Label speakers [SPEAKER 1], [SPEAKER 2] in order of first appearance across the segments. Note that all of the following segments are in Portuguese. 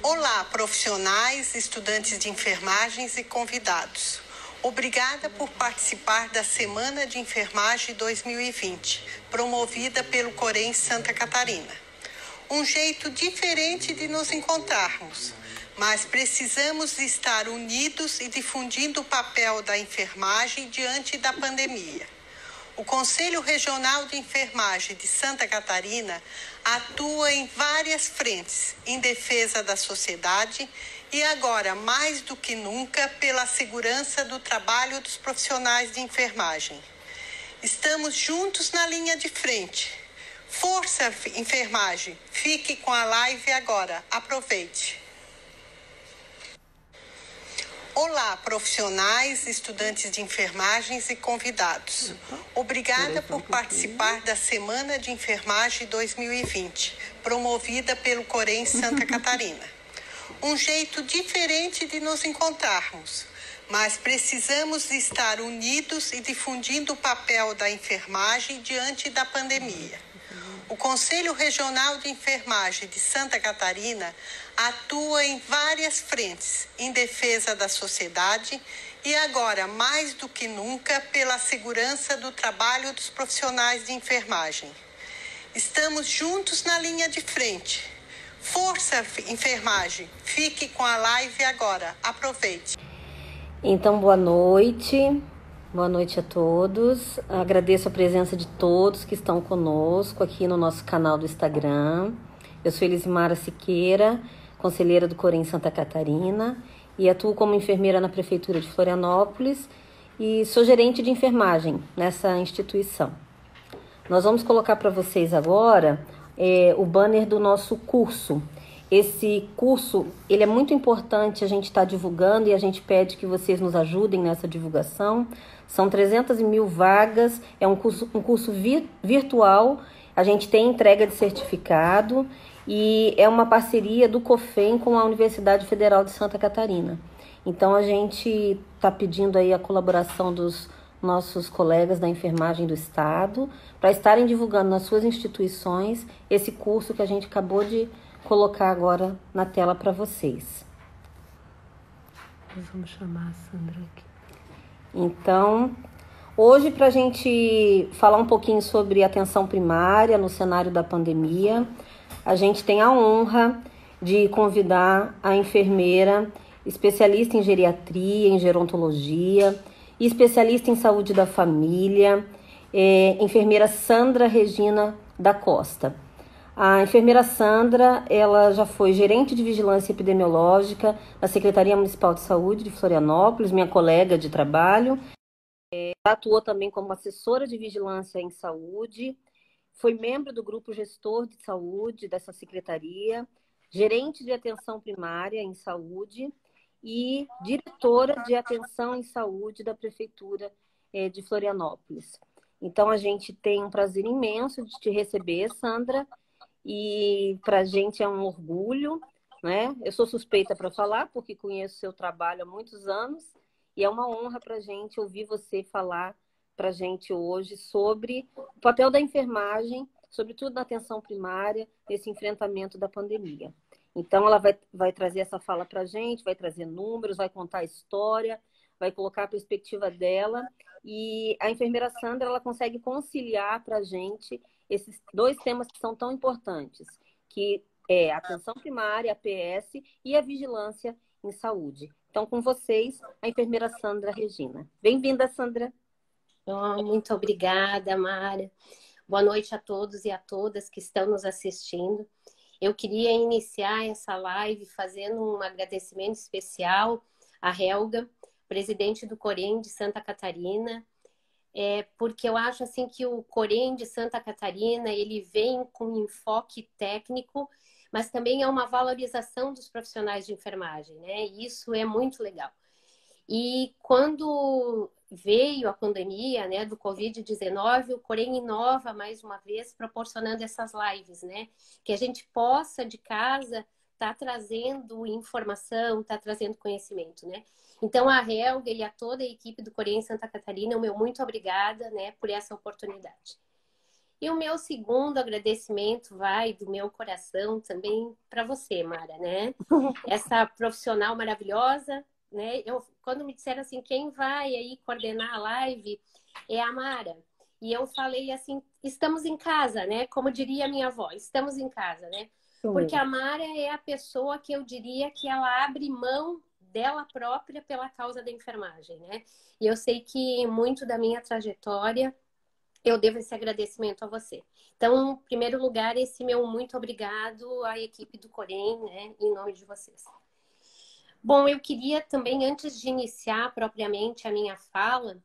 [SPEAKER 1] Olá, profissionais, estudantes de enfermagens e convidados. Obrigada por participar da Semana de Enfermagem 2020, promovida pelo Corém Santa Catarina. Um jeito diferente de nos encontrarmos, mas precisamos estar unidos e difundindo o papel da enfermagem diante da pandemia. O Conselho Regional de Enfermagem de Santa Catarina atua em várias frentes em defesa da sociedade e agora, mais do que nunca, pela segurança do trabalho dos profissionais de enfermagem. Estamos juntos na linha de frente. Força, enfermagem! Fique com a live agora. Aproveite! Olá, profissionais, estudantes de enfermagens e convidados. Obrigada por participar da Semana de Enfermagem 2020, promovida pelo Corém Santa Catarina. Um jeito diferente de nos encontrarmos, mas precisamos estar unidos e difundindo o papel da enfermagem diante da pandemia. O Conselho Regional de Enfermagem de Santa Catarina atua em várias frentes em defesa da sociedade e agora, mais do que nunca, pela segurança do trabalho dos profissionais de enfermagem. Estamos juntos na linha de frente. Força, enfermagem! Fique com a live agora. Aproveite!
[SPEAKER 2] Então, boa noite. Boa noite a todos. Agradeço a presença de todos que estão conosco aqui no nosso canal do Instagram. Eu sou Elisimara Siqueira, conselheira do Corém Santa Catarina e atuo como enfermeira na Prefeitura de Florianópolis e sou gerente de enfermagem nessa instituição. Nós vamos colocar para vocês agora o banner do nosso curso. Esse curso, ele é muito importante, a gente está divulgando e a gente pede que vocês nos ajudem nessa divulgação. São 300.000 vagas, é um curso virtual, a gente tem entrega de certificado e é uma parceria do COFEM com a Universidade Federal de Santa Catarina. Então, a gente está pedindo aí a colaboração dos nossos colegas da enfermagem do estado para estarem divulgando nas suas instituições esse curso que a gente acabou de colocar agora na tela para vocês. Vamos chamar a Sandra aqui. Então, hoje, para a gente falar um pouquinho sobre atenção primária no cenário da pandemia, a gente tem a honra de convidar a enfermeira, especialista em geriatria, em gerontologia, e especialista em saúde da família, enfermeira Sandra Regina da Costa. A enfermeira Sandra, ela já foi gerente de vigilância epidemiológica da Secretaria Municipal de Saúde de Florianópolis, minha colega de trabalho. Atuou também como assessora de vigilância em saúde, foi membro do grupo gestor de saúde dessa secretaria, gerente de atenção primária em saúde e diretora de atenção em saúde da Prefeitura de Florianópolis. Então, a gente tem um prazer imenso de te receber, Sandra, e para a gente é um orgulho, né? Eu sou suspeita para falar, porque conheço seu trabalho há muitos anos, e é uma honra para a gente ouvir você falar para a gente hoje sobre o papel da enfermagem, sobretudo na atenção primária, nesse enfrentamento da pandemia. Então, ela vai trazer essa fala para a gente, vai trazer números, vai contar a história, vai colocar a perspectiva dela, e a enfermeira Sandra, ela consegue conciliar para a gente esses dois temas que são tão importantes, que é a atenção primária, a PS, e a vigilância em saúde. Então, com vocês, a enfermeira Sandra Regina. Bem-vinda, Sandra.
[SPEAKER 3] Muito obrigada, Mara. Boa noite a todos e a todas que estão nos assistindo. Eu queria iniciar essa live fazendo um agradecimento especial à Helga, presidente do Corém de Santa Catarina, porque eu acho assim que o Corém de Santa Catarina ele vem com um enfoque técnico, mas também é uma valorização dos profissionais de enfermagem, né? E isso é muito legal. E quando veio a pandemia, né, do Covid-19, o Corém inova mais uma vez, proporcionando essas lives, né? Que a gente possa, de casa, estar trazendo informação, estar trazendo conhecimento, né? Então, a Helga e a toda a equipe do Corém Santa Catarina, o meu muito obrigada, né, por essa oportunidade. E o meu segundo agradecimento vai do meu coração também para você, Mara, né? Essa profissional maravilhosa, né? Quando me disseram assim, quem vai aí coordenar a live é a Mara. E eu falei assim, estamos em casa, né? Como diria a minha avó, estamos em casa, né? Porque a Mara é a pessoa que eu diria que ela abre mão dela própria pela causa da enfermagem, né? E eu sei que muito da minha trajetória eu devo esse agradecimento a você. Então, em primeiro lugar, esse meu muito obrigado à equipe do Corém, né, em nome de vocês. Bom, eu queria também, antes de iniciar propriamente a minha fala,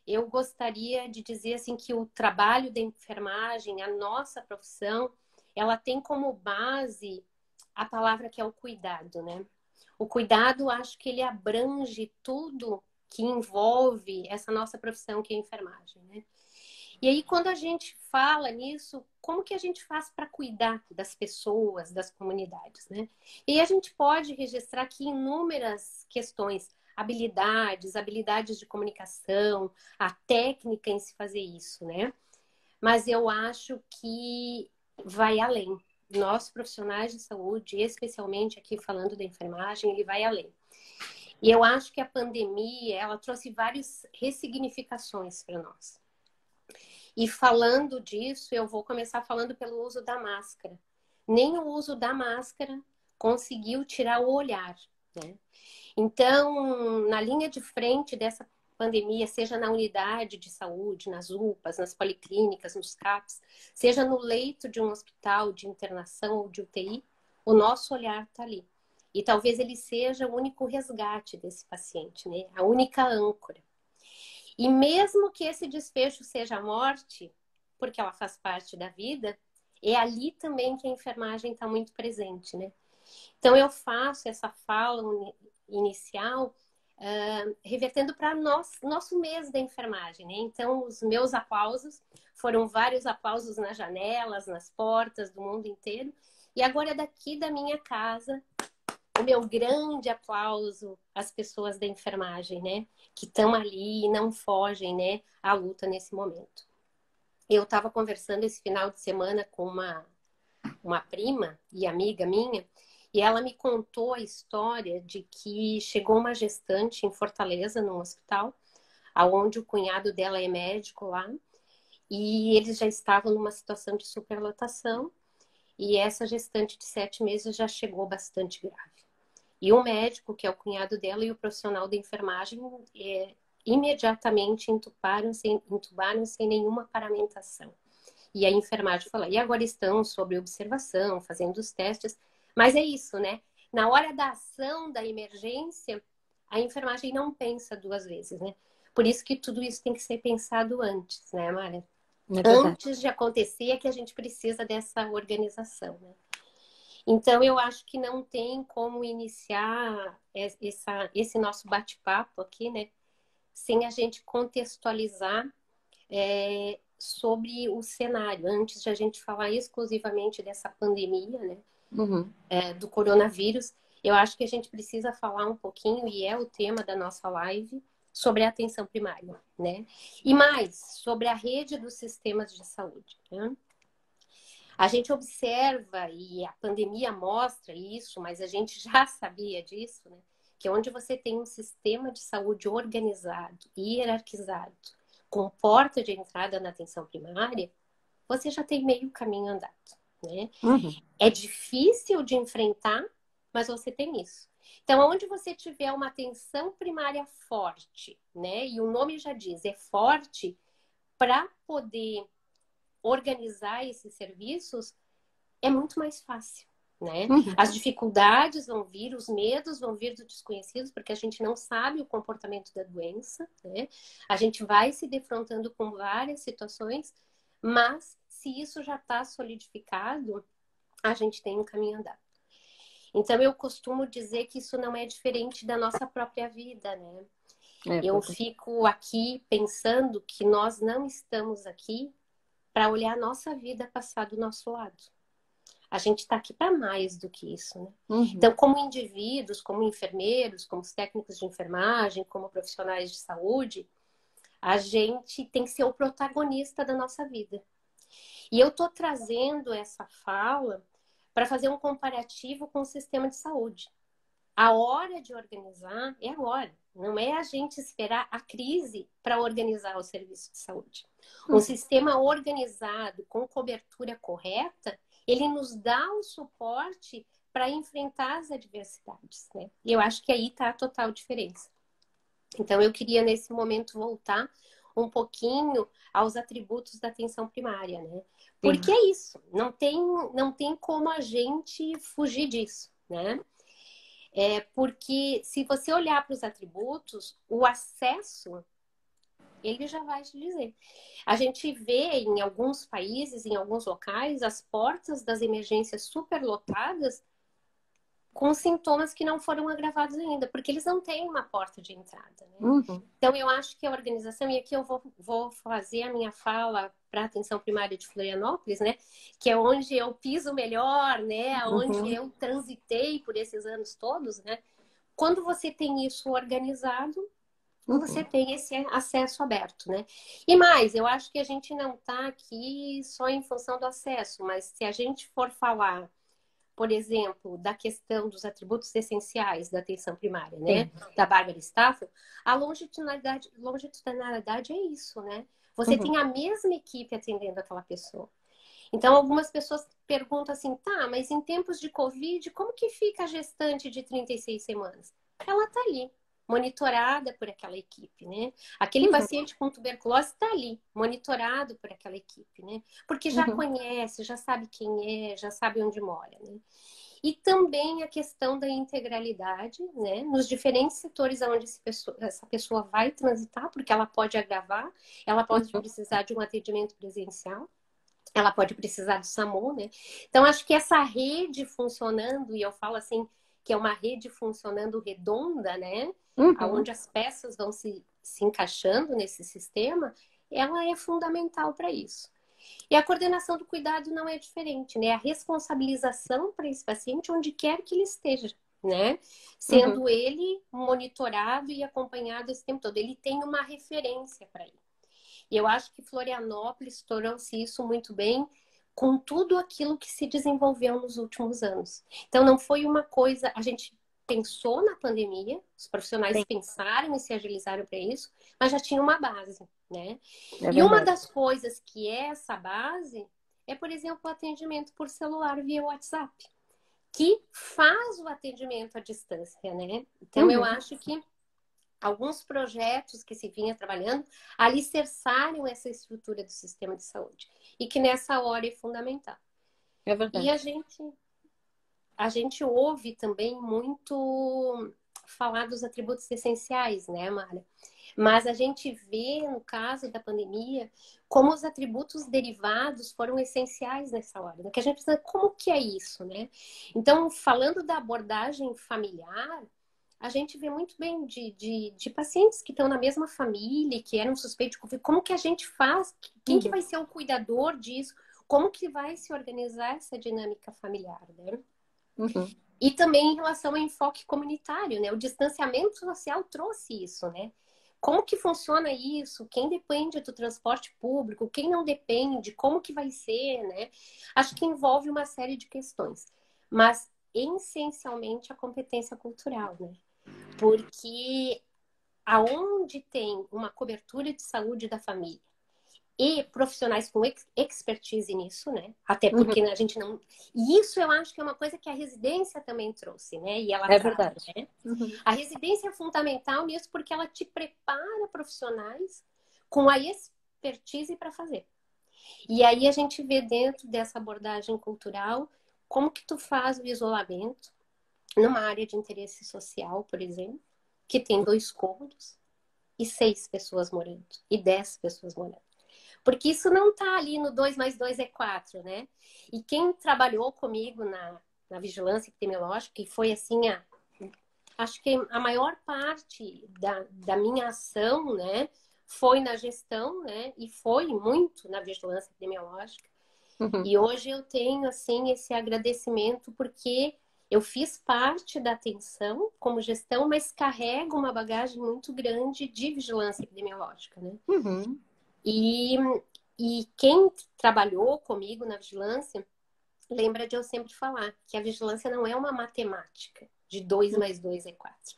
[SPEAKER 3] eu gostaria de dizer assim que o trabalho da enfermagem, a nossa profissão, ela tem como base a palavra que é o cuidado, né? O cuidado, acho que ele abrange tudo que envolve essa nossa profissão que é a enfermagem, né? E aí, quando a gente fala nisso, como que a gente faz para cuidar das pessoas, das comunidades, né? E a gente pode registrar aqui inúmeras questões, habilidades de comunicação, a técnica em se fazer isso, né? Mas eu acho que vai além. Nós, profissionais de saúde, especialmente aqui falando da enfermagem, ele vai além. E eu acho que a pandemia, ela trouxe várias ressignificações para nós. E falando disso, eu vou começar falando pelo uso da máscara. Nem o uso da máscara conseguiu tirar o olhar, né? Então, na linha de frente dessa pandemia, seja na unidade de saúde, nas UPAs, nas policlínicas, nos CAPs, seja no leito de um hospital de internação ou de UTI, o nosso olhar está ali. E talvez ele seja o único resgate desse paciente, né? A única âncora. E mesmo que esse desfecho seja a morte, porque ela faz parte da vida, é ali também que a enfermagem está muito presente, né? Então eu faço essa fala inicial revertendo para nosso mês da enfermagem, né? Então os meus aplausos foram vários aplausos nas janelas, nas portas do mundo inteiro. E agora daqui da minha casa, o meu grande aplauso às pessoas da enfermagem, né? Que estão ali e não fogem, né? À luta nesse momento. Eu estava conversando esse final de semana com uma prima e amiga minha, e ela me contou a história de que chegou uma gestante em Fortaleza, num hospital, aonde o cunhado dela é médico lá, e eles já estavam numa situação de superlotação, e essa gestante de 7 meses já chegou bastante grave. E o médico, que é o cunhado dela, e o profissional da enfermagem imediatamente entubaram sem nenhuma paramentação. E a enfermagem falou, e agora estão sob observação, fazendo os testes. Mas é isso, né? Na hora da ação, da emergência, a enfermagem não pensa 2 vezes, né? Por isso que tudo isso tem que ser pensado antes, né, Mara? Antes de acontecer é que a gente precisa dessa organização, né? Então, eu acho que não tem como iniciar esse nosso bate-papo aqui, né? Sem a gente contextualizar sobre o cenário. Antes de a gente falar exclusivamente dessa pandemia, né? Do coronavírus, eu acho que a gente precisa falar um pouquinho, e é o tema da nossa live, sobre a atenção primária, né? E mais, sobre a rede dos sistemas de saúde, né? A gente observa, e a pandemia mostra isso, mas a gente já sabia disso, né? Que onde você tem um sistema de saúde organizado, hierarquizado, com porta de entrada na atenção primária, você já tem meio caminho andado, né? É difícil de enfrentar, mas você tem isso. Então, onde você tiver uma atenção primária forte, né? E o nome já diz, é forte para poder organizar esses serviços, é muito mais fácil, né? As dificuldades vão vir, os medos vão vir do desconhecido, porque a gente não sabe o comportamento da doença, né? A gente vai se defrontando com várias situações, mas se isso já está solidificado, a gente tem um caminho andado. Então, eu costumo dizer que isso não é diferente da nossa própria vida, né? Eu fico aqui pensando que nós não estamos aqui para olhar a nossa vida passar do nosso lado. A gente está aqui para mais do que isso, né? Então, como indivíduos, como enfermeiros, como técnicos de enfermagem, como profissionais de saúde, a gente tem que ser o protagonista da nossa vida. E eu estou trazendo essa fala para fazer um comparativo com o sistema de saúde. A hora de organizar é agora. Não é a gente esperar a crise para organizar o serviço de saúde. Um sistema organizado, com cobertura correta, ele nos dá o suporte para enfrentar as adversidades, né? E eu acho que aí está a total diferença. Então, eu queria, nesse momento, voltar um pouquinho aos atributos da atenção primária, né? Porque é isso, não tem como a gente fugir disso, né? Porque se você olhar para os atributos, o acesso, ele já vai te dizer. A gente vê em alguns países, em alguns locais, as portas das emergências superlotadas com sintomas que não foram agravados ainda, porque eles não têm uma porta de entrada, né? Então, eu acho que a organização, e aqui eu vou fazer a minha fala para a atenção primária de Florianópolis, né? Que é onde eu piso melhor, né? Onde eu transitei por esses anos todos, né? Quando você tem isso organizado, você tem esse acesso aberto, né? E mais, eu acho que a gente não está aqui só em função do acesso, mas se a gente for falar, por exemplo, da questão dos atributos essenciais da atenção primária, né? Da Bárbara Staffel, a longitudinalidade é isso, né? Você tem a mesma equipe atendendo aquela pessoa. Então, algumas pessoas perguntam assim, tá, mas em tempos de Covid, como que fica a gestante de 36 semanas? Ela tá ali, monitorada por aquela equipe, né? Aquele paciente com tuberculose está ali, monitorado por aquela equipe, né? Porque já conhece, já sabe quem é, já sabe onde mora, né? E também a questão da integralidade, né? Nos diferentes setores onde essa pessoa vai transitar, porque ela pode agravar, ela pode precisar de um atendimento presencial, ela pode precisar do SAMU, né? Então, acho que essa rede funcionando, e eu falo assim, que é uma rede funcionando redonda, né? Onde as peças vão se encaixando nesse sistema, ela é fundamental para isso. E a coordenação do cuidado não é diferente, né? A responsabilização para esse paciente, onde quer que ele esteja, né? Sendo ele monitorado e acompanhado esse tempo todo. Ele tem uma referência para ele. E eu acho que Florianópolis trouxe isso muito bem com tudo aquilo que se desenvolveu nos últimos anos. Então, não foi uma coisa... A gente pensou na pandemia, os profissionais pensaram e se agilizaram para isso, mas já tinha uma base, né? E uma das coisas que é essa base é, por exemplo, o atendimento por celular via WhatsApp, que faz o atendimento à distância, né? Então, eu acho que alguns projetos que se vinha trabalhando alicerçaram essa estrutura do sistema de saúde e que nessa hora é fundamental.
[SPEAKER 2] É verdade.
[SPEAKER 3] E a gente ouve também muito falar dos atributos essenciais, né, Mara? Mas a gente vê, no caso da pandemia, como os atributos derivados foram essenciais nessa hora. Né? Que a gente pensa, como que é isso, né? Então, falando da abordagem familiar, a gente vê muito bem de pacientes que estão na mesma família, que eram suspeitos de Covid. Como que a gente faz? Quem que vai ser o cuidador disso? Como que vai se organizar essa dinâmica familiar, né? E também em relação ao enfoque comunitário, né? O distanciamento social trouxe isso, né? Como que funciona isso? Quem depende do transporte público? Quem não depende? Como que vai ser, né? Acho que envolve uma série de questões. Mas, essencialmente, a competência cultural, né? Porque aonde tem uma cobertura de saúde da família e profissionais com expertise nisso, né? Até porque a gente não... E isso eu acho que é uma coisa que a residência também trouxe, né? E ela
[SPEAKER 2] é
[SPEAKER 3] traz,
[SPEAKER 2] verdade.
[SPEAKER 3] Né? A residência é fundamental nisso porque ela te prepara profissionais com a expertise para fazer. E aí a gente vê dentro dessa abordagem cultural como que tu faz o isolamento numa área de interesse social, por exemplo, que tem 2 cômodos e 6 pessoas morando, e 10 pessoas morando. Porque isso não está ali no 2 mais 2 é 4, né? E quem trabalhou comigo na vigilância epidemiológica, que foi assim, acho que a maior parte da minha ação, né, foi na gestão, né, e foi muito na vigilância epidemiológica. E hoje eu tenho, assim, esse agradecimento porque eu fiz parte da atenção como gestão, mas carrego uma bagagem muito grande de vigilância epidemiológica, né? E E quem trabalhou comigo na vigilância, lembra de eu sempre falar que a vigilância não é uma matemática de 2 mais 2 é 4.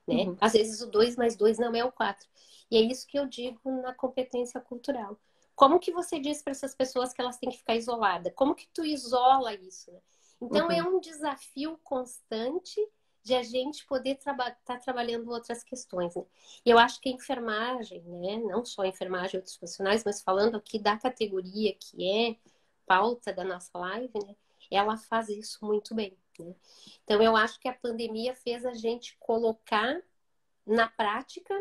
[SPEAKER 3] Né? Às vezes o 2 mais 2 não é o 4. E é isso que eu digo na competência cultural. Como que você diz para essas pessoas que elas têm que ficar isoladas? Como que tu isola isso? Né? Então é um desafio constante de a gente poder estar trabalhando outras questões. Né? E eu acho que a enfermagem, né? Não só a enfermagem e outros profissionais, mas falando aqui da categoria que é pauta da nossa live, né? Ela faz isso muito bem. Né? Então eu acho que a pandemia fez a gente colocar na prática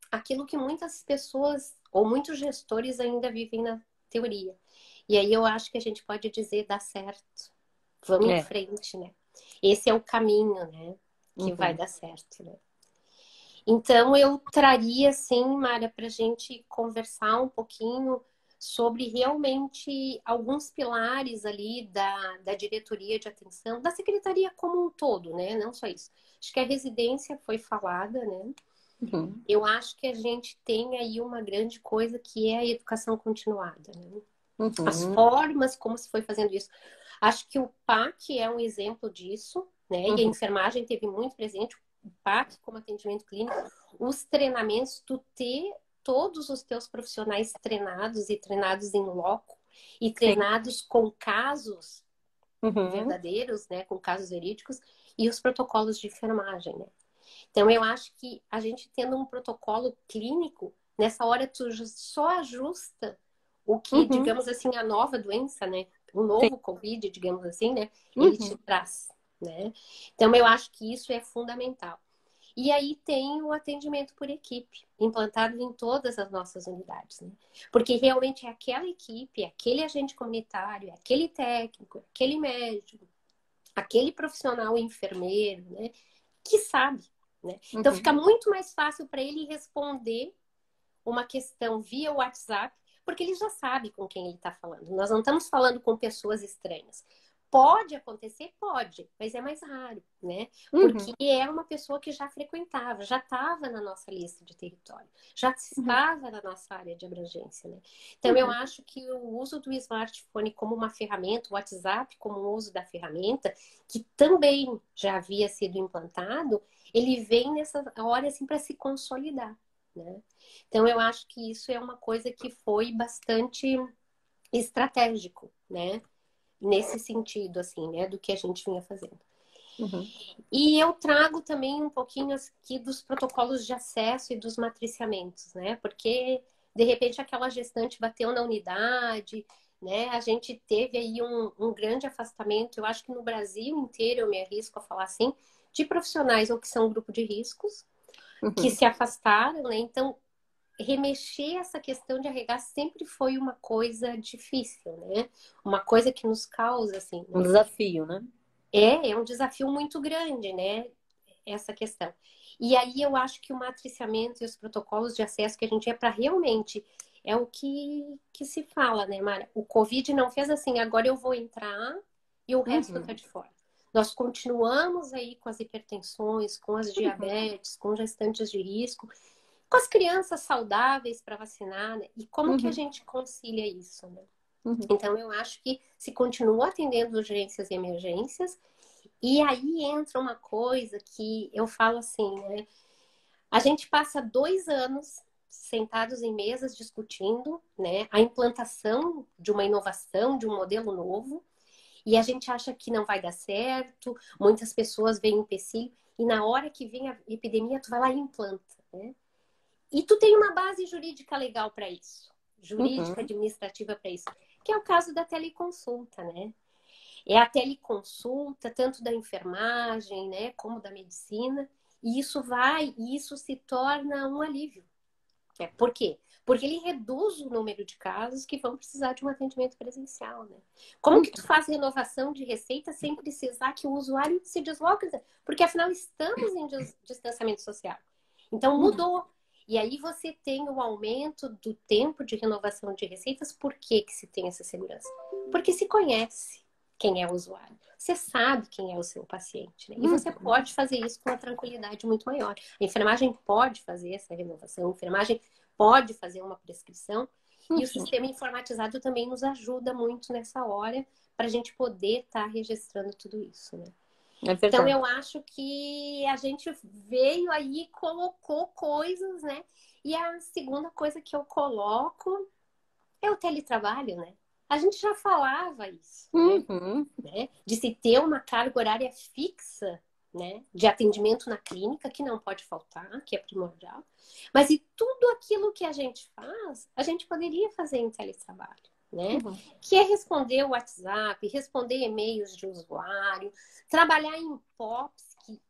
[SPEAKER 3] aquilo que muitas pessoas ou muitos gestores ainda vivem na teoria. E aí eu acho que a gente pode dizer dá certo. Vamos em frente, né? Esse é o caminho, né? Que vai dar certo, né? Então eu traria, assim, Mária, para a gente conversar um pouquinho sobre realmente alguns pilares ali da diretoria de atenção, da secretaria como um todo, né? Não só isso. Acho que a residência foi falada, né? Eu acho que a gente tem aí uma grande coisa que é a educação continuada, né? As formas como se foi fazendo isso. Acho que o PAC é um exemplo disso, né? E a enfermagem teve muito presente, o PAC como atendimento clínico, os treinamentos, tu ter todos os teus profissionais treinados e treinados em loco e treinados com casos verdadeiros, né? Com casos verídicos e os protocolos de enfermagem, né? Então, eu acho que a gente tendo um protocolo clínico, nessa hora tu só ajusta o que, digamos assim, a nova doença, né? O novo Covid, digamos assim, né? Ele te traz, né? Então, eu acho que isso é fundamental. E aí tem o atendimento por equipe, implantado em todas as nossas unidades, né? Porque realmente é aquela equipe, é aquele agente comunitário, é aquele técnico, é aquele médico, aquele profissional enfermeiro, né? Que sabe. Né? Então fica muito mais fácil para ele responder uma questão via WhatsApp, porque ele já sabe com quem ele está falando. Nós não estamos falando com pessoas estranhas. Pode acontecer? Pode, mas é mais raro, né? Porque é uma pessoa que já frequentava, já estava na nossa lista de território, já estava na nossa área de abrangência, né? Então, eu acho que o uso do smartphone como uma ferramenta, o WhatsApp como o uso da ferramenta, que também já havia sido implantado, ele vem nessa hora assim para se consolidar, né? Então, eu acho que isso é uma coisa que foi bastante estratégico, né? Nesse sentido, assim, né? Do que a gente vinha fazendo. E eu trago também um pouquinho aqui dos protocolos de acesso e dos matriciamentos, né? Porque, de repente, aquela gestante bateu na unidade, né? A gente teve aí um grande afastamento, eu acho que no Brasil inteiro, eu me arrisco a falar assim, de profissionais ou que são grupo de riscos, que se afastaram, né? Então, remexer essa questão de arregar sempre foi uma coisa difícil, né? Uma coisa que nos causa, assim... Né?
[SPEAKER 2] Um desafio, né?
[SPEAKER 3] É um desafio muito grande, né? Essa questão. E aí eu acho que o matriciamento e os protocolos de acesso que a gente é para realmente... É o que se fala, né, Mara? O Covid não fez assim, agora eu vou entrar e o resto tá de fora. Nós continuamos aí com as hipertensões, com as diabetes, com gestantes de risco, com as crianças saudáveis para vacinar, né? E como que a gente concilia isso, né? Então, eu acho que se continua atendendo urgências e emergências, e aí entra uma coisa que eu falo assim, né? A gente passa 2 anos sentados em mesas discutindo, né? A implantação de uma inovação, de um modelo novo, e a gente acha que não vai dar certo, muitas pessoas veem empecilho, e na hora que vem a epidemia, tu vai lá e implanta, né? E tu tem uma base jurídica legal para isso, jurídica, administrativa para isso, que é o caso da teleconsulta, né? É a teleconsulta, tanto da enfermagem, né, como da medicina, e isso se torna um alívio. Por quê? Porque ele reduz o número de casos que vão precisar de um atendimento presencial, né? Como que tu faz renovação de receita sem precisar que o usuário se desloque? Porque afinal estamos em distanciamento social. Então mudou. E aí você tem o aumento do tempo de renovação de receitas. Por que se tem essa segurança? Porque se conhece quem é o usuário. Você sabe quem é o seu paciente, né? E você pode fazer isso com uma tranquilidade muito maior. A enfermagem pode fazer essa renovação, a enfermagem pode fazer uma prescrição E o sistema informatizado também nos ajuda muito nessa hora para a gente poder estar registrando tudo isso, né?
[SPEAKER 2] É
[SPEAKER 3] Então,
[SPEAKER 2] verdade.
[SPEAKER 3] eu acho que a gente veio aí e colocou coisas, né? E a segunda coisa que eu coloco é o teletrabalho, né? A gente já falava isso,
[SPEAKER 2] Uhum.
[SPEAKER 3] né? De se ter uma carga horária fixa, né? De atendimento na clínica, que não pode faltar, que é primordial. Mas e tudo aquilo que a gente faz, a gente poderia fazer em teletrabalho, né?
[SPEAKER 2] Uhum.
[SPEAKER 3] Que é responder o WhatsApp, responder e-mails de usuário, trabalhar em POPs que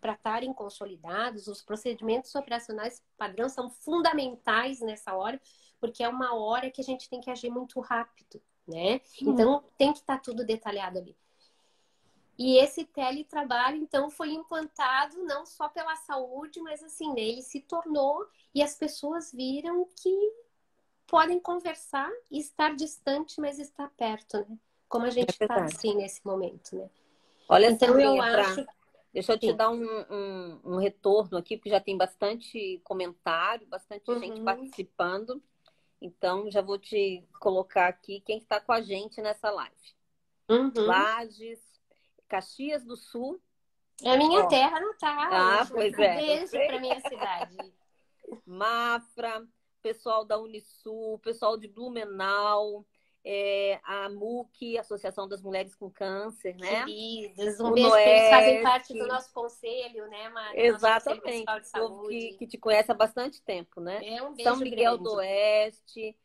[SPEAKER 3] para estarem consolidados, os procedimentos operacionais padrão são fundamentais nessa hora, porque é uma hora que a gente tem que agir muito rápido, né? Então, tem que estar tudo detalhado ali. E esse teletrabalho, então, foi implantado não só pela saúde, mas assim, né, ele se tornou e as pessoas viram que podem conversar e estar distante, mas estar perto, né? Como a
[SPEAKER 2] É
[SPEAKER 3] gente está
[SPEAKER 2] verdade.
[SPEAKER 3] assim nesse momento, né?
[SPEAKER 2] Olha,
[SPEAKER 3] Então, eu
[SPEAKER 2] Sandrinha,
[SPEAKER 3] acho,
[SPEAKER 2] deixa eu te
[SPEAKER 3] sim.
[SPEAKER 2] dar um retorno aqui, porque já tem bastante comentário, bastante gente
[SPEAKER 3] Uhum,
[SPEAKER 2] participando. Então, já vou te colocar aqui quem está com a gente nessa live.
[SPEAKER 3] uhum.
[SPEAKER 2] Lages, Caxias do Sul.
[SPEAKER 3] É a minha
[SPEAKER 2] Ó.
[SPEAKER 3] terra natal.
[SPEAKER 2] Ah, pois
[SPEAKER 3] Um
[SPEAKER 2] é, eu
[SPEAKER 3] beijo para
[SPEAKER 2] sei.
[SPEAKER 3] minha cidade.
[SPEAKER 2] Mafra, pessoal da Unisul, pessoal de Blumenau, a MUC, Associação das Mulheres com Câncer, né?
[SPEAKER 3] Queridas, um
[SPEAKER 2] O
[SPEAKER 3] beijo que eles fazem parte do
[SPEAKER 2] Noeste,
[SPEAKER 3] nosso conselho, né, Mari? Nosso Conselho
[SPEAKER 2] exatamente,
[SPEAKER 3] Municipal de
[SPEAKER 2] o povo
[SPEAKER 3] Saúde.
[SPEAKER 2] que te conhece há bastante tempo, né?
[SPEAKER 3] É um
[SPEAKER 2] São
[SPEAKER 3] beijo
[SPEAKER 2] Miguel do
[SPEAKER 3] grande.
[SPEAKER 2] Oeste,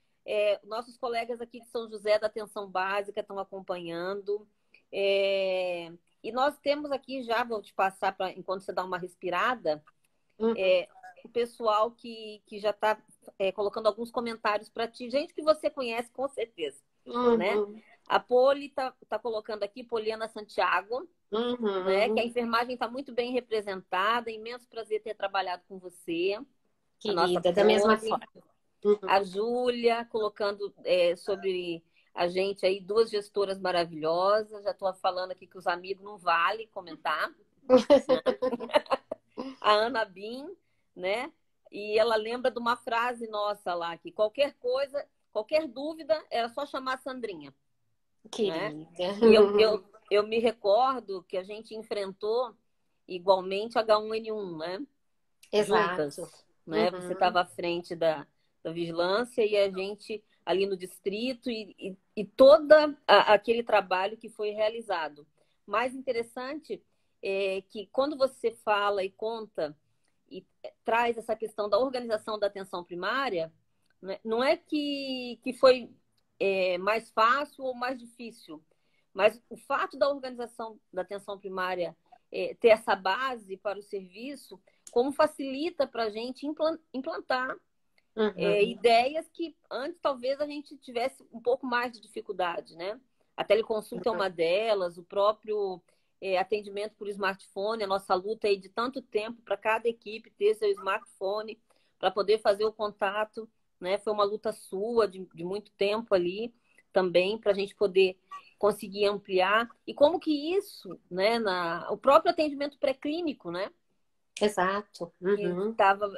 [SPEAKER 2] nossos colegas aqui de São José da Atenção Básica estão acompanhando. E nós temos aqui, já vou te passar para enquanto você dá uma respirada,
[SPEAKER 3] Uhum,
[SPEAKER 2] o pessoal que já está colocando alguns comentários para ti, gente que você conhece com certeza, né?
[SPEAKER 3] uhum,
[SPEAKER 2] A Poli tá colocando aqui, Poliana Santiago, né? Que a
[SPEAKER 3] uhum.
[SPEAKER 2] enfermagem está muito bem representada, imenso prazer ter trabalhado com você, a nossa
[SPEAKER 3] Querida, da mesma
[SPEAKER 2] Poli.
[SPEAKER 3] forma. Uhum.
[SPEAKER 2] A Júlia colocando sobre a gente aí, duas gestoras maravilhosas. Já estou falando aqui que os amigos não vale comentar. A Ana Bin, né? E ela lembra de uma frase nossa lá, que qualquer coisa, qualquer dúvida, era só chamar a Sandrinha, né?
[SPEAKER 3] Querida.
[SPEAKER 2] E eu me recordo que a gente enfrentou igualmente H1N1, né?
[SPEAKER 3] Exato.
[SPEAKER 2] Juntas, né? Você
[SPEAKER 3] Uhum.
[SPEAKER 2] estava à frente da vigilância e a gente ali no distrito e todo aquele trabalho que foi realizado. Mais interessante é que quando você fala e conta e traz essa questão da organização da atenção primária, né, não é que foi mais fácil ou mais difícil, mas o fato da organização da atenção primária ter essa base para o serviço, como facilita para a gente implantar
[SPEAKER 3] Uhum.
[SPEAKER 2] ideias que antes talvez a gente tivesse um pouco mais de dificuldade, né? A teleconsulta é uma delas, o próprio atendimento por smartphone, a nossa luta aí de tanto tempo para cada equipe ter seu smartphone para poder fazer o contato, né? Foi uma luta sua de muito tempo ali também para a gente poder conseguir ampliar. E como que isso, né? O próprio atendimento pré-clínico, né?
[SPEAKER 3] Exato.
[SPEAKER 2] Que
[SPEAKER 3] Uhum.
[SPEAKER 2] estava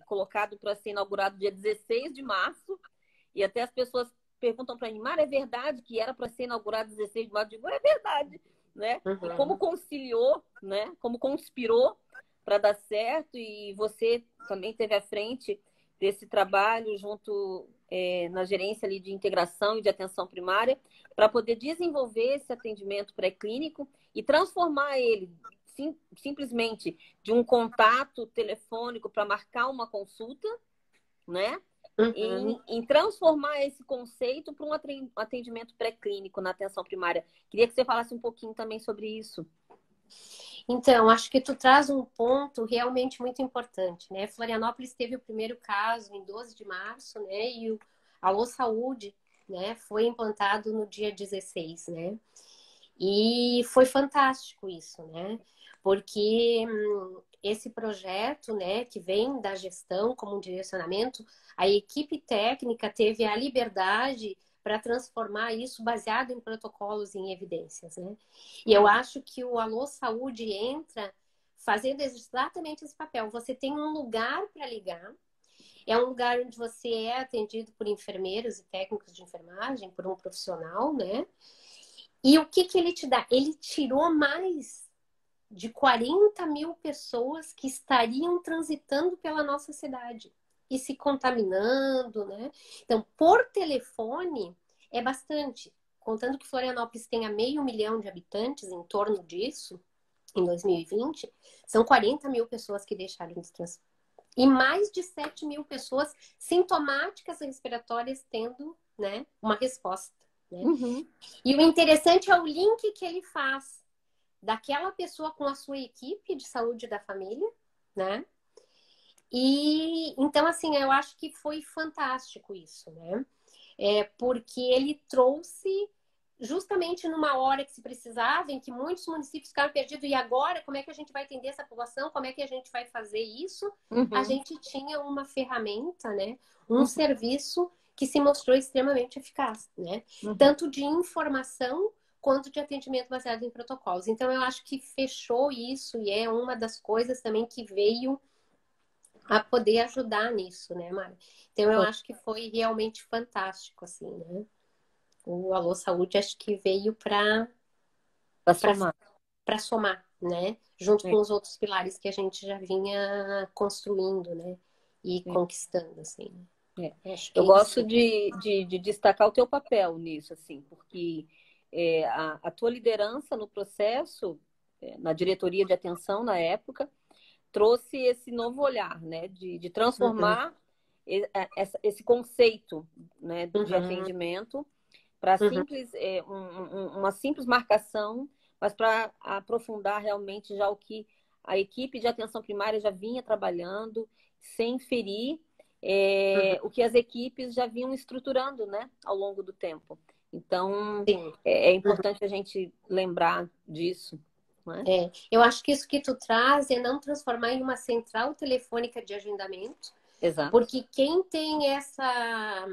[SPEAKER 2] colocado para ser inaugurado dia 16 de março, e até as pessoas perguntam para mim, Mara, é verdade que era para ser inaugurado 16 de março? Eu digo, é verdade, né? E como
[SPEAKER 3] Uhum.
[SPEAKER 2] conciliou, né? Como conspirou para dar certo, e você também teve à frente desse trabalho junto na gerência ali de integração e de atenção primária, para poder desenvolver esse atendimento pré-clínico e transformar ele simplesmente de um contato telefônico para marcar uma consulta, né?
[SPEAKER 3] Uhum.
[SPEAKER 2] Em transformar esse conceito para um atendimento pré-clínico na atenção primária. Queria que você falasse um pouquinho também sobre isso.
[SPEAKER 3] Então, acho que tu traz um ponto realmente muito importante, né? Florianópolis teve o primeiro caso em 12 de março, né? E o Alô Saúde, né, foi implantado no dia 16, né? E foi fantástico isso, né? Porque esse projeto, né, que vem da gestão como um direcionamento, a equipe técnica teve a liberdade para transformar isso baseado em protocolos e em evidências, né? E eu acho que o Alô Saúde entra fazendo exatamente esse papel. Você tem um lugar para ligar É um lugar onde você é atendido por enfermeiros e técnicos de enfermagem, por um profissional, né? E o que que ele te dá? Ele tirou mais de 40 mil pessoas que estariam transitando pela nossa cidade e se contaminando, né? Então, por telefone, é bastante. Contando que Florianópolis tenha 500.000 de habitantes, em torno disso, em 2020, são 40 mil pessoas que deixaram de transmitir. E mais de 7 mil pessoas sintomáticas respiratórias tendo, né, uma resposta. Né?
[SPEAKER 2] Uhum.
[SPEAKER 3] E o interessante é o link que ele faz daquela pessoa com a sua equipe de saúde da família, né? E então, assim, eu acho que foi fantástico isso, né? Porque ele trouxe justamente numa hora que se precisava, em que muitos municípios ficaram perdidos, e agora, como é que a gente vai atender essa população? Como é que a gente vai fazer isso? A gente tinha uma ferramenta, né? Um serviço que se mostrou extremamente eficaz, né? Tanto de informação quanto de atendimento baseado em protocolos. Então, eu acho que fechou isso e é uma das coisas também que veio a poder ajudar nisso, né, Mari? Então, eu acho que foi realmente fantástico, assim, né? O Alô Saúde acho que veio para somar, né? Junto com os outros pilares que a gente já vinha construindo, né? E conquistando, assim.
[SPEAKER 2] Acho que eu gosto de destacar o teu papel nisso, assim, porque a tua liderança no processo, na diretoria de atenção na época, trouxe esse novo olhar, né? De transformar esse conceito, né, de atendimento para simples, uma simples marcação, mas para aprofundar realmente já o que a equipe de atenção primária já vinha trabalhando, sem ferir o que as equipes já vinham estruturando, né, ao longo do tempo. Então, é importante a gente lembrar disso. Não é?
[SPEAKER 3] Eu acho que isso que tu traz é não transformar em uma central telefônica de agendamento.
[SPEAKER 2] Exato.
[SPEAKER 3] Porque quem tem essa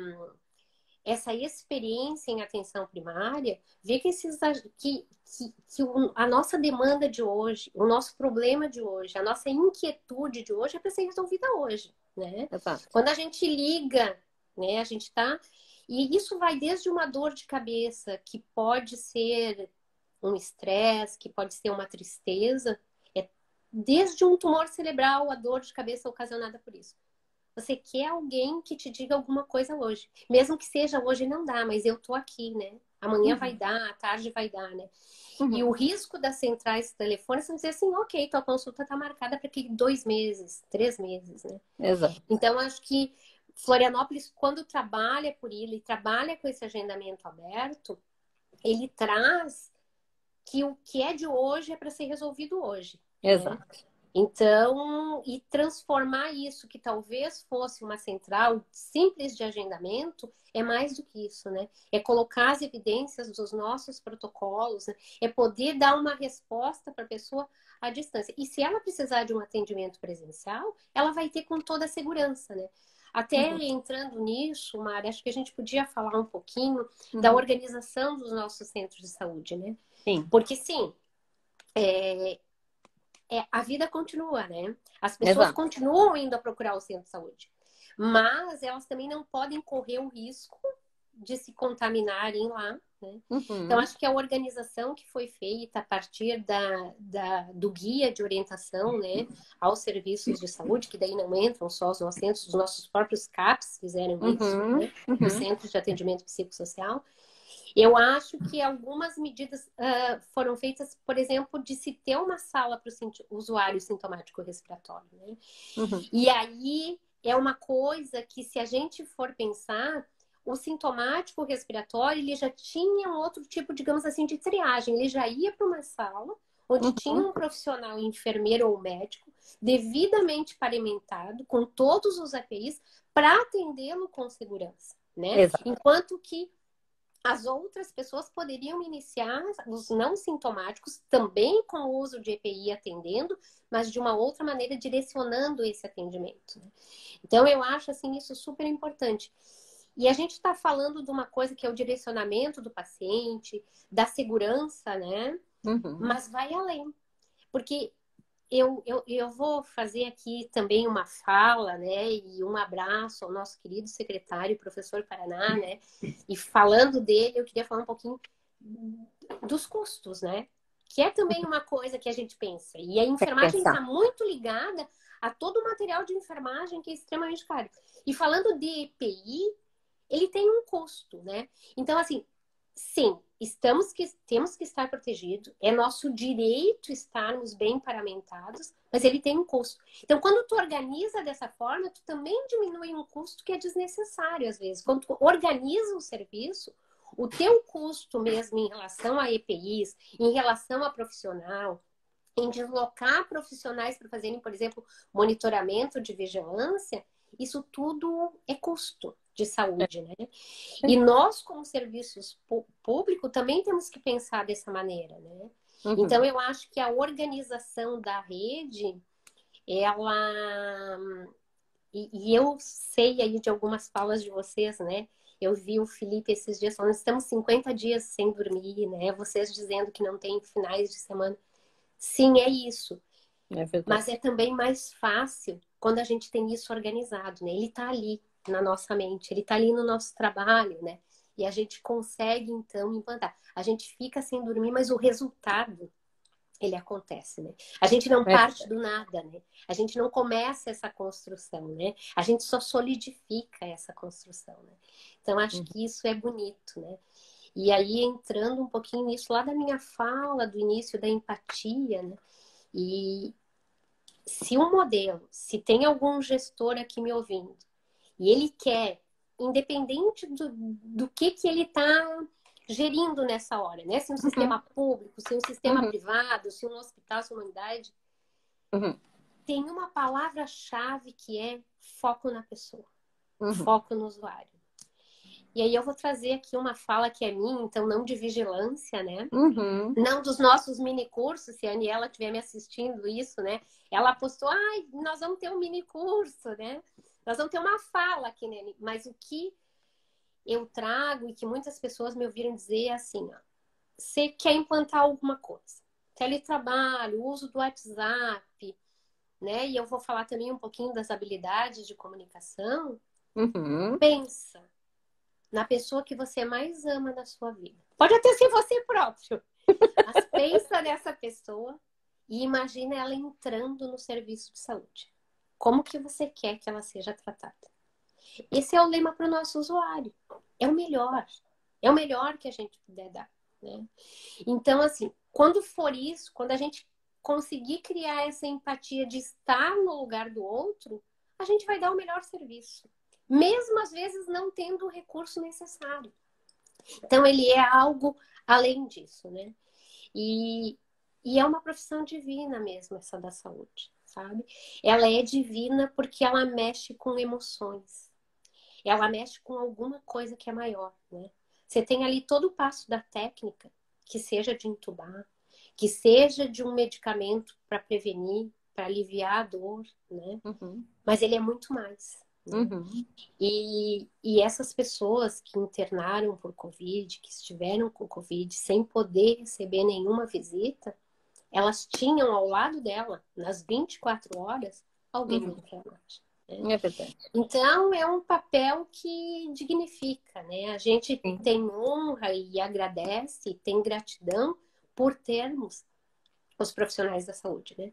[SPEAKER 3] experiência em atenção primária, vê que, a nossa demanda de hoje, o nosso problema de hoje, a nossa inquietude de hoje é para ser resolvida hoje, né?
[SPEAKER 2] Exato.
[SPEAKER 3] Quando a gente liga, né, a gente tá... E isso vai desde uma dor de cabeça, que pode ser um estresse, que pode ser uma tristeza, desde um tumor cerebral, a dor de cabeça ocasionada por isso. Você quer alguém que te diga alguma coisa hoje. Mesmo que seja hoje não dá, mas eu tô aqui, né? Amanhã vai dar, à tarde vai dar, né? E o risco das centrais telefônicas são dizer assim, ok, tua consulta tá marcada para aqui 2 meses, 3 meses, né?
[SPEAKER 2] Exato.
[SPEAKER 3] Então, acho que Florianópolis, quando trabalha por ele, trabalha com esse agendamento aberto, ele traz que o que é de hoje é para ser resolvido hoje.
[SPEAKER 2] Exato.
[SPEAKER 3] Né? Então, e transformar isso, que talvez fosse uma central simples de agendamento, é mais do que isso, né? É colocar as evidências dos nossos protocolos, né? É poder dar uma resposta para a pessoa à distância. E se ela precisar de um atendimento presencial, ela vai ter com toda a segurança, né? Até entrando nisso, Mari, acho que a gente podia falar um pouquinho da organização dos nossos centros de saúde, né?
[SPEAKER 2] Sim.
[SPEAKER 3] Porque, sim, a vida continua, né? As pessoas continuam indo a procurar o centro de saúde. Mas elas também não podem correr o risco de se contaminarem lá, né? Então, acho que a organização que foi feita a partir do guia de orientação, né, aos serviços de saúde, que daí não entram só os nossos centros, os nossos próprios CAPs fizeram isso, né? Os Centros de Atendimento Psicossocial. Eu acho que algumas medidas foram feitas, por exemplo, de se ter uma sala para o usuário sintomático respiratório, né? E aí é uma coisa que, se a gente for pensar, o sintomático respiratório, ele já tinha um outro tipo, digamos assim, de triagem. Ele já ia para uma sala onde tinha um profissional, enfermeiro ou médico, devidamente paramentado, com todos os APIs, para atendê-lo com segurança, né?
[SPEAKER 2] Exato.
[SPEAKER 3] Enquanto que as outras pessoas poderiam iniciar os não sintomáticos também com o uso de EPI atendendo, mas de uma outra maneira direcionando esse atendimento. Então, eu acho assim isso super importante. E a gente está falando de uma coisa que é o direcionamento do paciente, da segurança, né? Mas vai além. Porque eu vou fazer aqui também uma fala, né, e um abraço ao nosso querido secretário, professor Paraná, né, e falando dele, eu queria falar um pouquinho dos custos, né, que é também uma coisa que a gente pensa. E a enfermagem está muito ligada a todo o material de enfermagem que é extremamente caro. E falando de EPI, ele tem um custo, né? Então, assim, sim, temos que estar protegidos, é nosso direito estarmos bem paramentados, mas ele tem um custo. Então, quando tu organiza dessa forma, tu também diminui um custo que é desnecessário, às vezes. Quando tu organiza um serviço, o teu custo mesmo em relação a EPIs, em relação a profissional, em deslocar profissionais para fazerem, por exemplo, monitoramento de vigilância, isso tudo é custo de saúde, né? E nós, como serviços público, também temos que pensar dessa maneira, né? Então, eu acho que a organização da rede, ela... E eu sei aí de algumas falas de vocês, né? Eu vi o Felipe esses dias falando, estamos 50 dias sem dormir, né? Vocês dizendo que não tem finais de semana. Sim, é isso. Mas é também mais fácil quando a gente tem isso organizado, né? Ele está ali na nossa mente, ele está ali no nosso trabalho, né? E a gente consegue, então, implantar. A gente fica sem dormir, mas o resultado, ele acontece, né? A gente não parte do nada, né? A gente não começa essa construção, né? A gente só solidifica essa construção, né? Então, acho que isso é bonito, né? E aí, entrando um pouquinho nisso, lá da minha fala, do início da empatia, né? E se um modelo, se tem algum gestor aqui me ouvindo, e ele quer, independente do que ele está gerindo nessa hora, né? Se um sistema público, se um sistema privado, se um hospital, se uma unidade, tem uma palavra-chave que é foco na pessoa, foco no usuário. E aí eu vou trazer aqui uma fala que é minha, então não de vigilância, né? Não dos nossos mini cursos, se a Aniela estiver me assistindo isso, né? Ela postou, nós vamos ter um mini curso, né? Nós vamos ter uma fala aqui, né? Mas o que eu trago e que muitas pessoas me ouviram dizer é assim, ó, você quer implantar alguma coisa, teletrabalho, uso do WhatsApp, né? E eu vou falar também um pouquinho das habilidades de comunicação. Pensa na pessoa que você mais ama na sua vida. Pode até ser você próprio, mas pensa nessa pessoa e imagina ela entrando no serviço de saúde. Como que você quer que ela seja tratada? Esse é o lema para o nosso usuário. É o melhor. É o melhor que a gente puder dar, né? Então, assim, quando for isso, quando a gente conseguir criar essa empatia de estar no lugar do outro, a gente vai dar o melhor serviço. Mesmo, às vezes, não tendo o recurso necessário. Então, ele é algo além disso, né? E é uma profissão divina mesmo, essa da saúde, sabe? Ela é divina porque ela mexe com emoções. Ela mexe com alguma coisa que é maior, né? Você tem ali todo o passo da técnica, que seja de entubar, que seja de um medicamento para prevenir, para aliviar a dor, né? Mas ele é muito mais. Né? E essas pessoas que internaram por Covid, que estiveram com Covid sem poder receber nenhuma visita, elas tinham ao lado dela, nas 24 horas, alguém na enfermagem. Né?
[SPEAKER 2] É verdade.
[SPEAKER 3] Então, é um papel que dignifica, né? A gente tem honra e agradece, tem gratidão por termos os profissionais da saúde, né?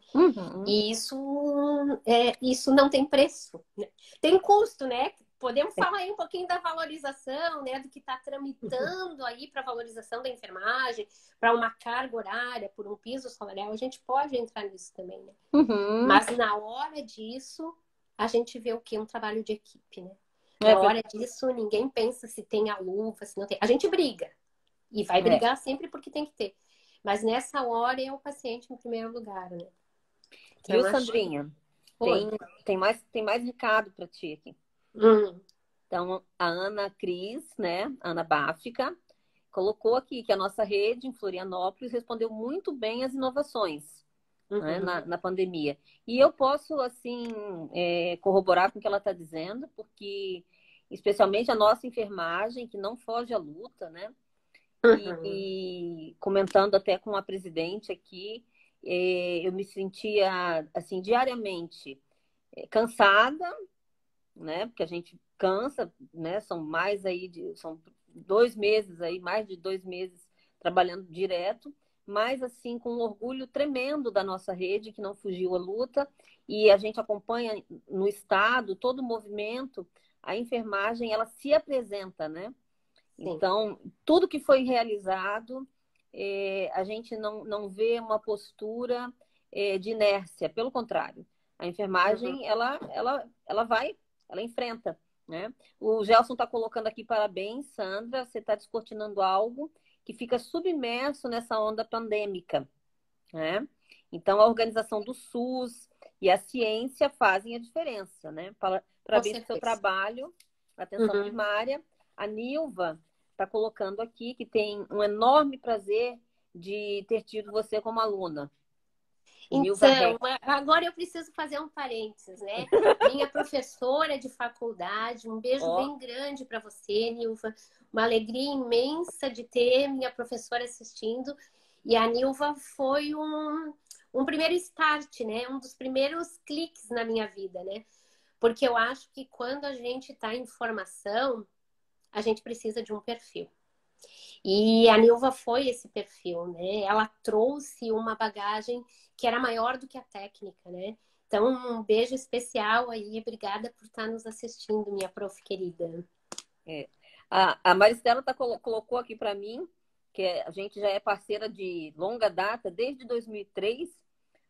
[SPEAKER 3] E isso não tem preço, né? Tem custo, né? Podemos falar aí um pouquinho da valorização, né? Do que está tramitando aí para a valorização da enfermagem, para uma carga horária, por um piso salarial. A gente pode entrar nisso também, né? Mas na hora disso, a gente vê o quê? Um trabalho de equipe, né? Na hora disso, ninguém pensa se tem a luva, se não tem. A gente briga. E vai brigar sempre porque tem que ter. Mas nessa hora é o paciente em primeiro lugar, né? Então,
[SPEAKER 2] Viu, Sandrinha? Tem mais recado para ti aqui. Então, a Ana Cris, né? Ana Báfica, colocou aqui que a nossa rede em Florianópolis respondeu muito bem às inovações né, na pandemia. E eu posso, assim, corroborar com o que ela está dizendo, porque, especialmente a nossa enfermagem, que não foge à luta, né? E comentando até com a presidente aqui, eu me sentia, assim, diariamente cansada, né? Porque a gente cansa, né? São 2 meses aí, mais de 2 meses trabalhando direto, mas assim, com um orgulho tremendo da nossa rede, que não fugiu à luta, e a gente acompanha no estado todo o movimento, a enfermagem, ela se apresenta, né?
[SPEAKER 3] Sim.
[SPEAKER 2] Então, tudo que foi realizado, a gente não vê uma postura de inércia, pelo contrário. A enfermagem, ela enfrenta, né? O Gelson está colocando aqui, parabéns, Sandra, você está descortinando algo que fica submerso nessa onda pandêmica, né? Então, a organização do SUS e a ciência fazem a diferença, né?
[SPEAKER 3] Com
[SPEAKER 2] Parabéns pelo seu
[SPEAKER 3] certeza.
[SPEAKER 2] trabalho, atenção primária. A Nilva está colocando aqui que tem um enorme prazer de ter tido você como aluna. Nilva
[SPEAKER 3] Então,
[SPEAKER 2] Reck.
[SPEAKER 3] agora eu preciso fazer um parênteses, né? Minha professora de faculdade, um beijo bem grande para você, Nilva. Uma alegria imensa de ter minha professora assistindo. E a Nilva foi um primeiro start, né? Um dos primeiros cliques na minha vida, né? Porque eu acho que quando a gente está em formação, a gente precisa de um perfil. E a Nilva foi esse perfil, né? Ela trouxe uma bagagem que era maior do que a técnica, né? Então, um beijo especial aí. Obrigada por estar nos assistindo, minha prof querida.
[SPEAKER 2] A Maristela colocou aqui para mim que a gente já é parceira de longa data, desde 2003,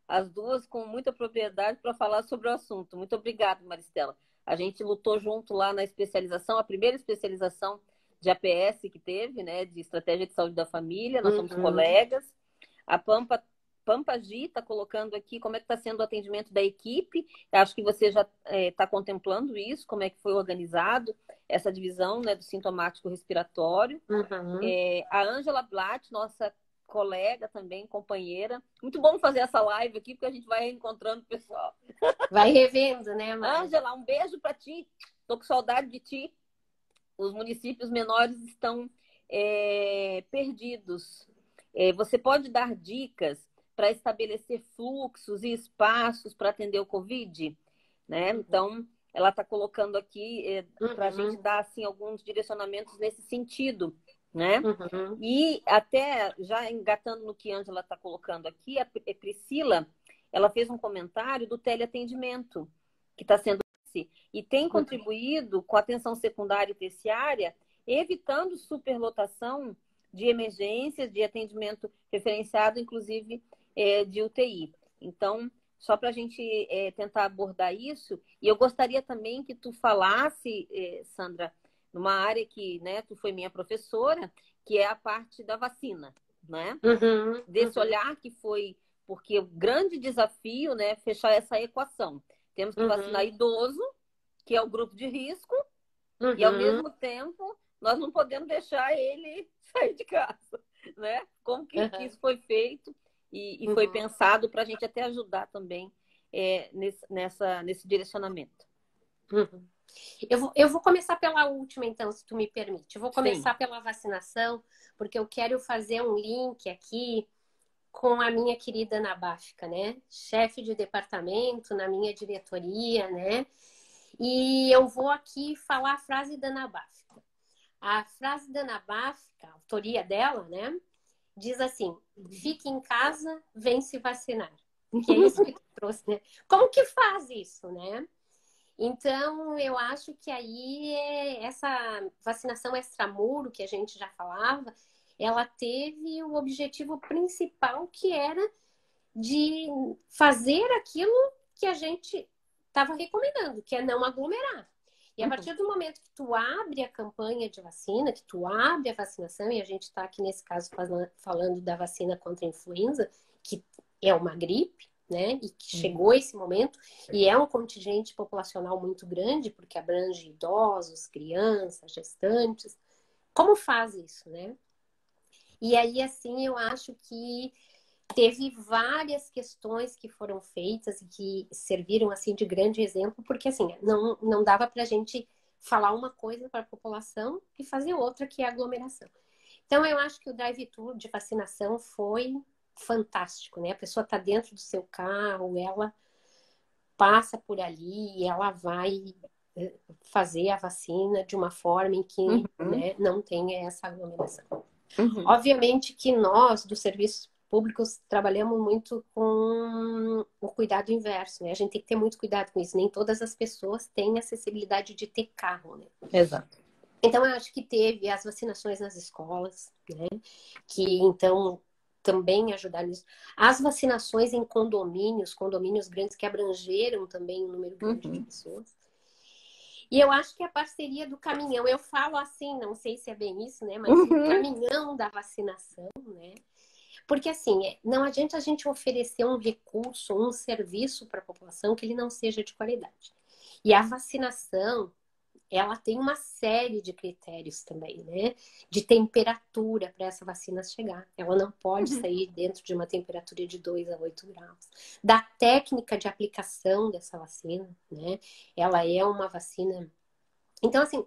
[SPEAKER 2] as duas com muita propriedade para falar sobre o assunto. Muito obrigada, Maristela. A gente lutou junto lá na especialização, a primeira especialização de APS que teve, né, de Estratégia de Saúde da Família, nós somos colegas. A Pampa G está colocando aqui como é que está sendo o atendimento da equipe. Eu acho que você já está contemplando isso, como é que foi organizado essa divisão, né, do sintomático respiratório. A Ângela Blatt, nossa colega também, companheira. Muito bom fazer essa live aqui, porque a gente vai reencontrando o pessoal.
[SPEAKER 3] Vai revendo, né, Mari?
[SPEAKER 2] Ângela, um beijo para ti. Tô com saudade de ti. Os municípios menores estão perdidos. Você pode dar dicas para estabelecer fluxos e espaços para atender o Covid? Né? Então, ela está colocando aqui para a gente dar assim, alguns direcionamentos nesse sentido. Né? E até, já engatando no que a Ângela está colocando aqui, a Priscila, ela fez um comentário do teleatendimento, que está sendo e tem contribuído com a atenção secundária e terciária, evitando superlotação de emergências, de atendimento referenciado, inclusive de UTI. Então, só para a gente tentar abordar isso, e eu gostaria também que tu falasse, Sandra, numa área que, né, tu foi minha professora, que é a parte da vacina, né? Desse olhar que foi, porque o grande desafio, né, fechar essa equação. Temos que vacinar idoso, que é o grupo de risco, e ao mesmo tempo nós não podemos deixar ele sair de casa, né? Como que isso foi feito e foi pensado para a gente até ajudar também nesse direcionamento.
[SPEAKER 3] Eu vou começar pela última, então, se tu me permite. Eu vou começar pela vacinação, porque eu quero fazer um link aqui com a minha querida Ana Báfica, né? Chefe de departamento na minha diretoria, né? E eu vou aqui falar a frase da Ana Báfica. A frase da Ana Báfica, a autoria dela, né? Diz assim: fique em casa, vem se vacinar. Que é isso que tu trouxe, né? Como que faz isso, né? Então, eu acho que aí essa vacinação extramuro que a gente já falava, ela teve o objetivo principal, que era de fazer aquilo que a gente estava recomendando, que é não aglomerar. E a partir do momento que tu abre a campanha de vacina, que tu abre a vacinação, e a gente está aqui nesse caso falando da vacina contra a influenza, que é uma gripe, né? E que chegou esse momento, e é um contingente populacional muito grande, porque abrange idosos, crianças, gestantes. Como faz isso, né? E aí, assim, eu acho que teve várias questões que foram feitas e que serviram, assim, de grande exemplo, porque, assim, não dava pra gente falar uma coisa para a população e fazer outra, que é a aglomeração. Então, eu acho que o drive-thru de vacinação foi fantástico, né? A pessoa está dentro do seu carro, ela passa por ali, ela vai fazer a vacina de uma forma em que, né, não tenha essa aglomeração. Obviamente que nós, dos serviços públicos, trabalhamos muito com o cuidado inverso, né? A gente tem que ter muito cuidado com isso. Nem todas as pessoas têm acessibilidade de ter carro, né?
[SPEAKER 2] Exato.
[SPEAKER 3] Então, eu acho que teve as vacinações nas escolas, né? Que, então, também ajudaram nisso. As vacinações em condomínios grandes que abrangeram também um número grande de pessoas. E eu acho que a parceria do caminhão, eu falo assim, não sei se é bem isso, né? Mas o caminhão da vacinação, né? Porque assim, não adianta a gente oferecer um recurso, um serviço para a população que ele não seja de qualidade. E a vacinação, ela tem uma série de critérios também, né? De temperatura para essa vacina chegar. Ela não pode sair dentro de uma temperatura de 2 a 8 graus. Da técnica de aplicação dessa vacina, né? Ela é uma vacina... Então, assim,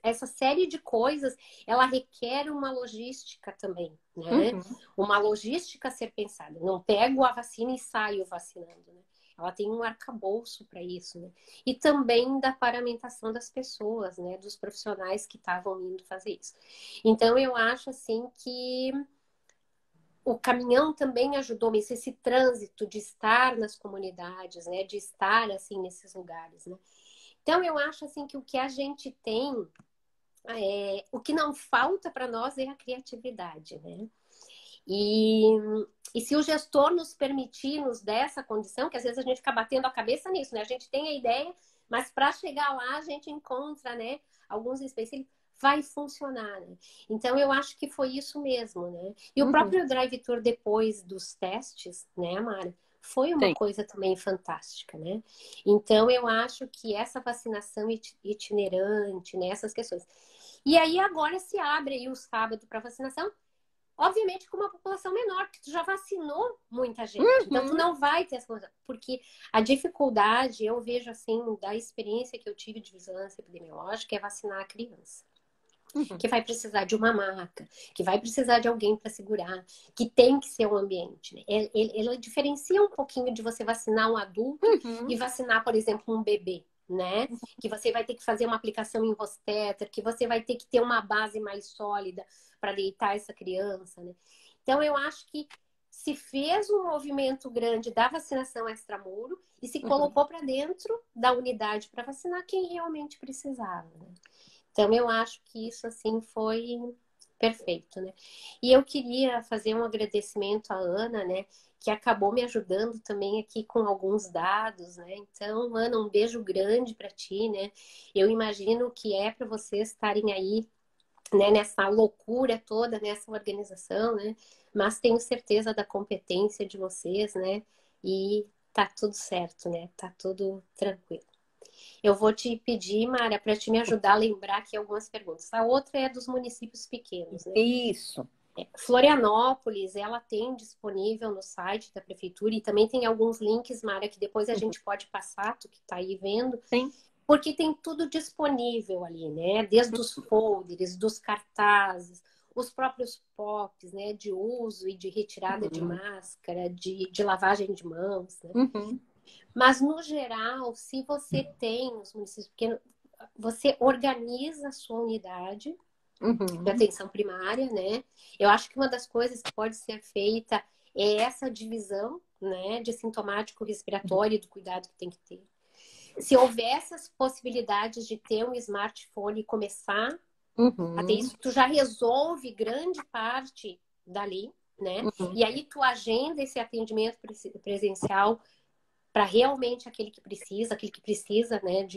[SPEAKER 3] essa série de coisas, ela requer uma logística também, né? Uma logística a ser pensada. Não pego a vacina e saio vacinando, né? Ela tem um arcabouço para isso, né? E também da paramentação das pessoas, né? Dos profissionais que estavam indo fazer isso. Então, eu acho, assim, que o caminhão também ajudou esse trânsito de estar nas comunidades, né? De estar, assim, nesses lugares, né? Então, eu acho, assim, que o que a gente tem, o que não falta para nós é a criatividade, né? E se o gestor nos permitir, nos der essa condição, que às vezes a gente fica batendo a cabeça nisso, né? A gente tem a ideia, mas para chegar lá a gente encontra, né, alguns específicos, vai funcionar, né? Então eu acho que foi isso mesmo, né? E o próprio drive-thru depois dos testes, né, Mara? Foi uma coisa também fantástica, né? Então eu acho que essa vacinação itinerante, né, essas questões. E aí agora se abre aí o sábado para vacinação. Obviamente com uma população menor, porque tu já vacinou muita gente. Então, tu não vai ter essa coisa. Porque a dificuldade, eu vejo assim, da experiência que eu tive de vigilância epidemiológica, é vacinar a criança. Que vai precisar de uma maca, que vai precisar de alguém para segurar, que tem que ser um ambiente. Né? Ela diferencia um pouquinho de você vacinar um adulto e vacinar, por exemplo, um bebê. Né? Que você vai ter que fazer uma aplicação em obstetra, que você vai ter que ter uma base mais sólida para deitar essa criança, né? Então eu acho que se fez um movimento grande da vacinação extramuro e se colocou para dentro da unidade para vacinar quem realmente precisava, né? Então eu acho que isso assim foi perfeito, né? E eu queria fazer um agradecimento à Ana, né? Que acabou me ajudando também aqui com alguns dados, né? Então, Ana, um beijo grande para ti, né? Eu imagino que é para vocês estarem aí, né, nessa loucura toda, nessa organização, né? Mas tenho certeza da competência de vocês, né? E tá tudo certo, né? Tá tudo tranquilo. Eu vou te pedir, Mara, para te me ajudar a lembrar aqui algumas perguntas. A outra é dos municípios pequenos, né?
[SPEAKER 2] Isso.
[SPEAKER 3] Florianópolis, ela tem disponível no site da prefeitura e também tem alguns links, Mara, que depois a gente pode passar, tu que tá aí vendo.
[SPEAKER 2] Sim.
[SPEAKER 3] Porque tem tudo disponível ali, né? Desde os folders, dos cartazes, os próprios POPs, né? De uso e de retirada de máscara, de lavagem de mãos, né? Mas, no geral, se você tem os municípios pequenos, você organiza a sua unidade de atenção primária, né? Eu acho que uma das coisas que pode ser feita é essa divisão, né? De sintomático respiratório e do cuidado que tem que ter. Se houver essas possibilidades de ter um smartphone e começar a ter isso, tu já resolve grande parte dali, né? E aí tu agenda esse atendimento presencial para realmente aquele que precisa, né?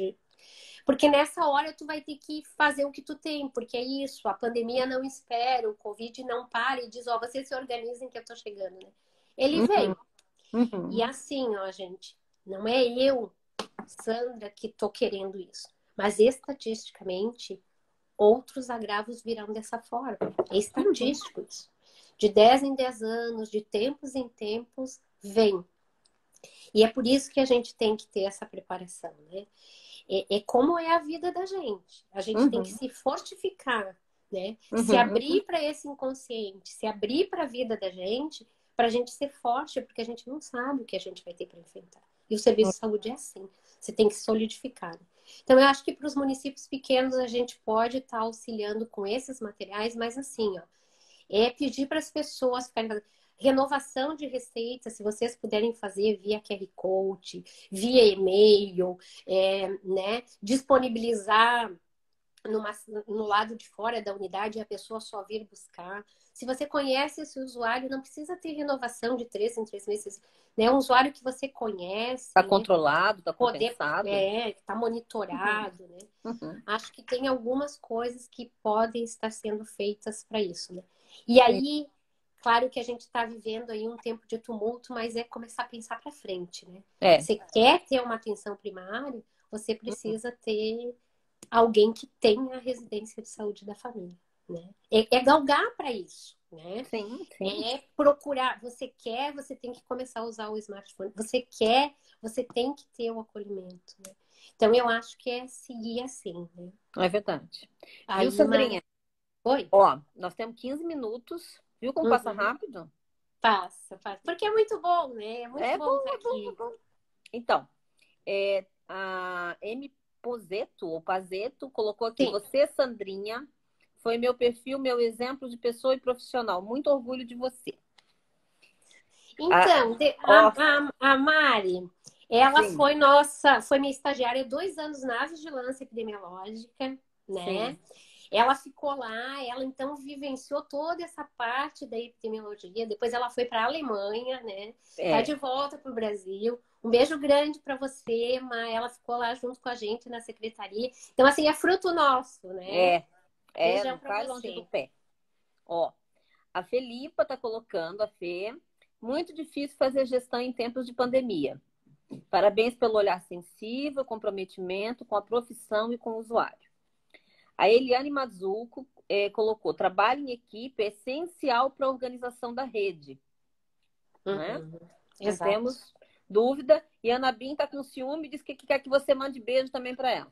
[SPEAKER 3] Porque nessa hora tu vai ter que fazer o que tu tem, porque é isso, a pandemia não espera, o Covid não para e diz, ó, vocês se organizem que eu tô chegando, né? Ele vem. E assim, ó, gente, não é eu, Sandra, que tô querendo isso. Mas estatisticamente, outros agravos virão dessa forma. É estatístico isso. De 10 em 10 anos, de tempos em tempos, vem. E é por isso que a gente tem que ter essa preparação, né? É como é a vida da gente. A gente tem que se fortificar, né? Se abrir para esse inconsciente, se abrir para a vida da gente, para a gente ser forte, porque a gente não sabe o que a gente vai ter para enfrentar. E o serviço de saúde é assim, você tem que solidificar. Né? Então, eu acho que para os municípios pequenos a gente pode estar auxiliando com esses materiais, mas assim, ó, é pedir para as pessoas ficarem fazendo renovação de receitas, se vocês puderem fazer via QR Code, via e-mail, né? Disponibilizar no lado de fora da unidade e a pessoa só vir buscar. Se você conhece esse usuário, não precisa ter renovação de 3 em 3 meses. Né? Um usuário que você conhece.
[SPEAKER 2] Está
[SPEAKER 3] né?
[SPEAKER 2] controlado, está compensado.
[SPEAKER 3] Está monitorado. Né? Acho que tem algumas coisas que podem estar sendo feitas para isso. Né? E aí, claro que a gente está vivendo aí um tempo de tumulto, mas é começar a pensar para frente. Né? Você quer ter uma atenção primária, você precisa ter alguém que tenha a residência de saúde da família, né? É galgar para isso, né?
[SPEAKER 2] Sim.
[SPEAKER 3] É procurar. Você quer, você tem que começar a usar o smartphone. Você quer, você tem que ter o acolhimento, né? Então, eu acho que é seguir assim, né?
[SPEAKER 2] É verdade.
[SPEAKER 3] Aí,
[SPEAKER 2] Viu, Sandrinha?
[SPEAKER 3] Oi?
[SPEAKER 2] Ó, nós temos 15 minutos. Viu como passa rápido?
[SPEAKER 3] Passa. Porque é muito bom, né? É muito bom estar aqui.
[SPEAKER 2] É bom. Então, a M. Pozeto, ou Pazeto, colocou aqui. Sim. Você, Sandrinha, foi meu perfil, meu exemplo de pessoa e profissional. Muito orgulho de você.
[SPEAKER 3] Então, a Mari, ela foi minha estagiária 2 anos na vigilância epidemiológica, né? Sim. Ela ficou lá, ela então vivenciou toda essa parte da epidemiologia. Depois ela foi para a Alemanha, né? Tá de volta para o Brasil. Um beijo grande para você, Ma. Ela ficou lá junto com a gente na secretaria. Então, assim, é fruto nosso, né?
[SPEAKER 2] Não cai longe do pé. Ó, a Felipa tá colocando, a Fê, muito difícil fazer gestão em tempos de pandemia. Parabéns pelo olhar sensível, comprometimento com a profissão e com o usuário. A Eliane Mazuco colocou, trabalho em equipe é essencial para a organização da rede. Né? Não temos dúvida. E a Ana Bim está com ciúme e diz que quer que você mande beijo também para ela.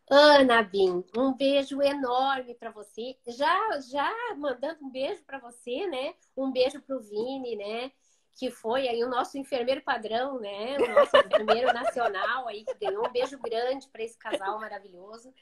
[SPEAKER 3] Ana Bim, um beijo enorme para você. Já mandando um beijo para você, né? Um beijo para o Vini, né? Que foi aí o nosso enfermeiro padrão, né? O nosso enfermeiro nacional aí que ganhou. Um beijo grande para esse casal maravilhoso.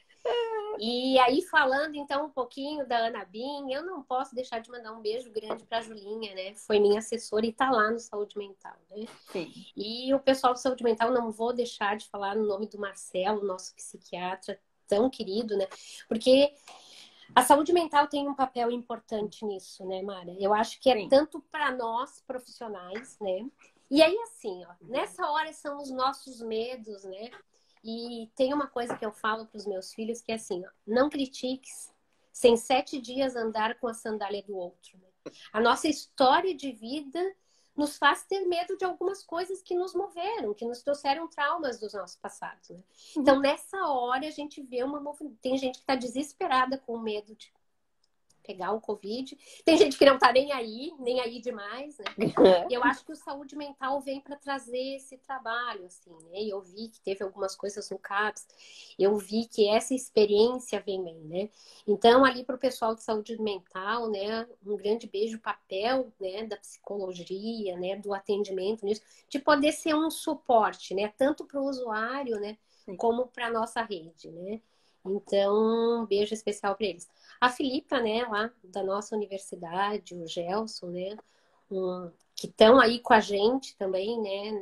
[SPEAKER 3] E aí, falando então um pouquinho da Ana Bim, eu não posso deixar de mandar um beijo grande para a Julinha, né? Foi minha assessora e está lá no Saúde Mental, né?
[SPEAKER 2] Sim.
[SPEAKER 3] E o pessoal do Saúde Mental, não vou deixar de falar no nome do Marcelo, nosso psiquiatra tão querido, né? Porque a saúde mental tem um papel importante nisso, né, Mara? Eu acho que é tanto para nós profissionais, né? E aí, assim, ó, nessa hora são os nossos medos, né? E tem uma coisa que eu falo para os meus filhos que é assim, ó, não critiques sem 7 dias andar com a sandália do outro. Né? A nossa história de vida nos faz ter medo de algumas coisas que nos moveram, que nos trouxeram traumas dos nossos passados. Né? Então, nessa hora, a gente vê tem gente que está desesperada com medo de pegar o Covid. Tem gente que não tá nem aí demais, né? E eu acho que o saúde mental vem para trazer esse trabalho, assim, né? E eu vi que teve algumas coisas no CAPS, eu vi que essa experiência vem bem, né? Então, ali para o pessoal de saúde mental, né? Um grande beijo, papel, né? Da psicologia, né? Do atendimento nisso, de poder ser um suporte, né? Tanto para o usuário, né? Como para a nossa rede, né? Então, um beijo especial para eles. A Filipa, né, lá da nossa universidade, o Gelson, né, que estão aí com a gente também, né,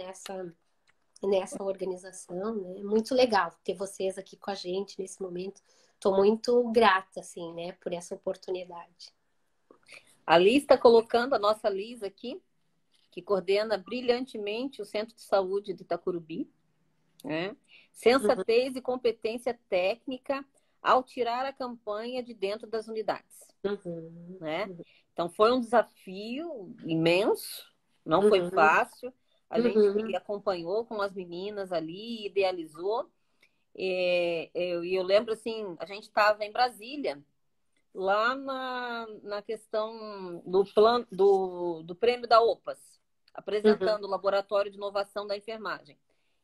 [SPEAKER 3] nessa organização, né, muito legal ter vocês aqui com a gente nesse momento. Estou muito grata, assim, né, por essa oportunidade.
[SPEAKER 2] A Liz está colocando, a nossa Liz aqui, que coordena brilhantemente o Centro de Saúde de Itacurubi, né? Sensatez e competência técnica ao tirar a campanha de dentro das unidades. Né? Então, foi um desafio imenso, não foi fácil. A gente acompanhou com as meninas ali, idealizou. E eu lembro, assim, a gente estava em Brasília, lá na questão do plano do prêmio da OPAS, apresentando o Laboratório de Inovação da Enfermagem.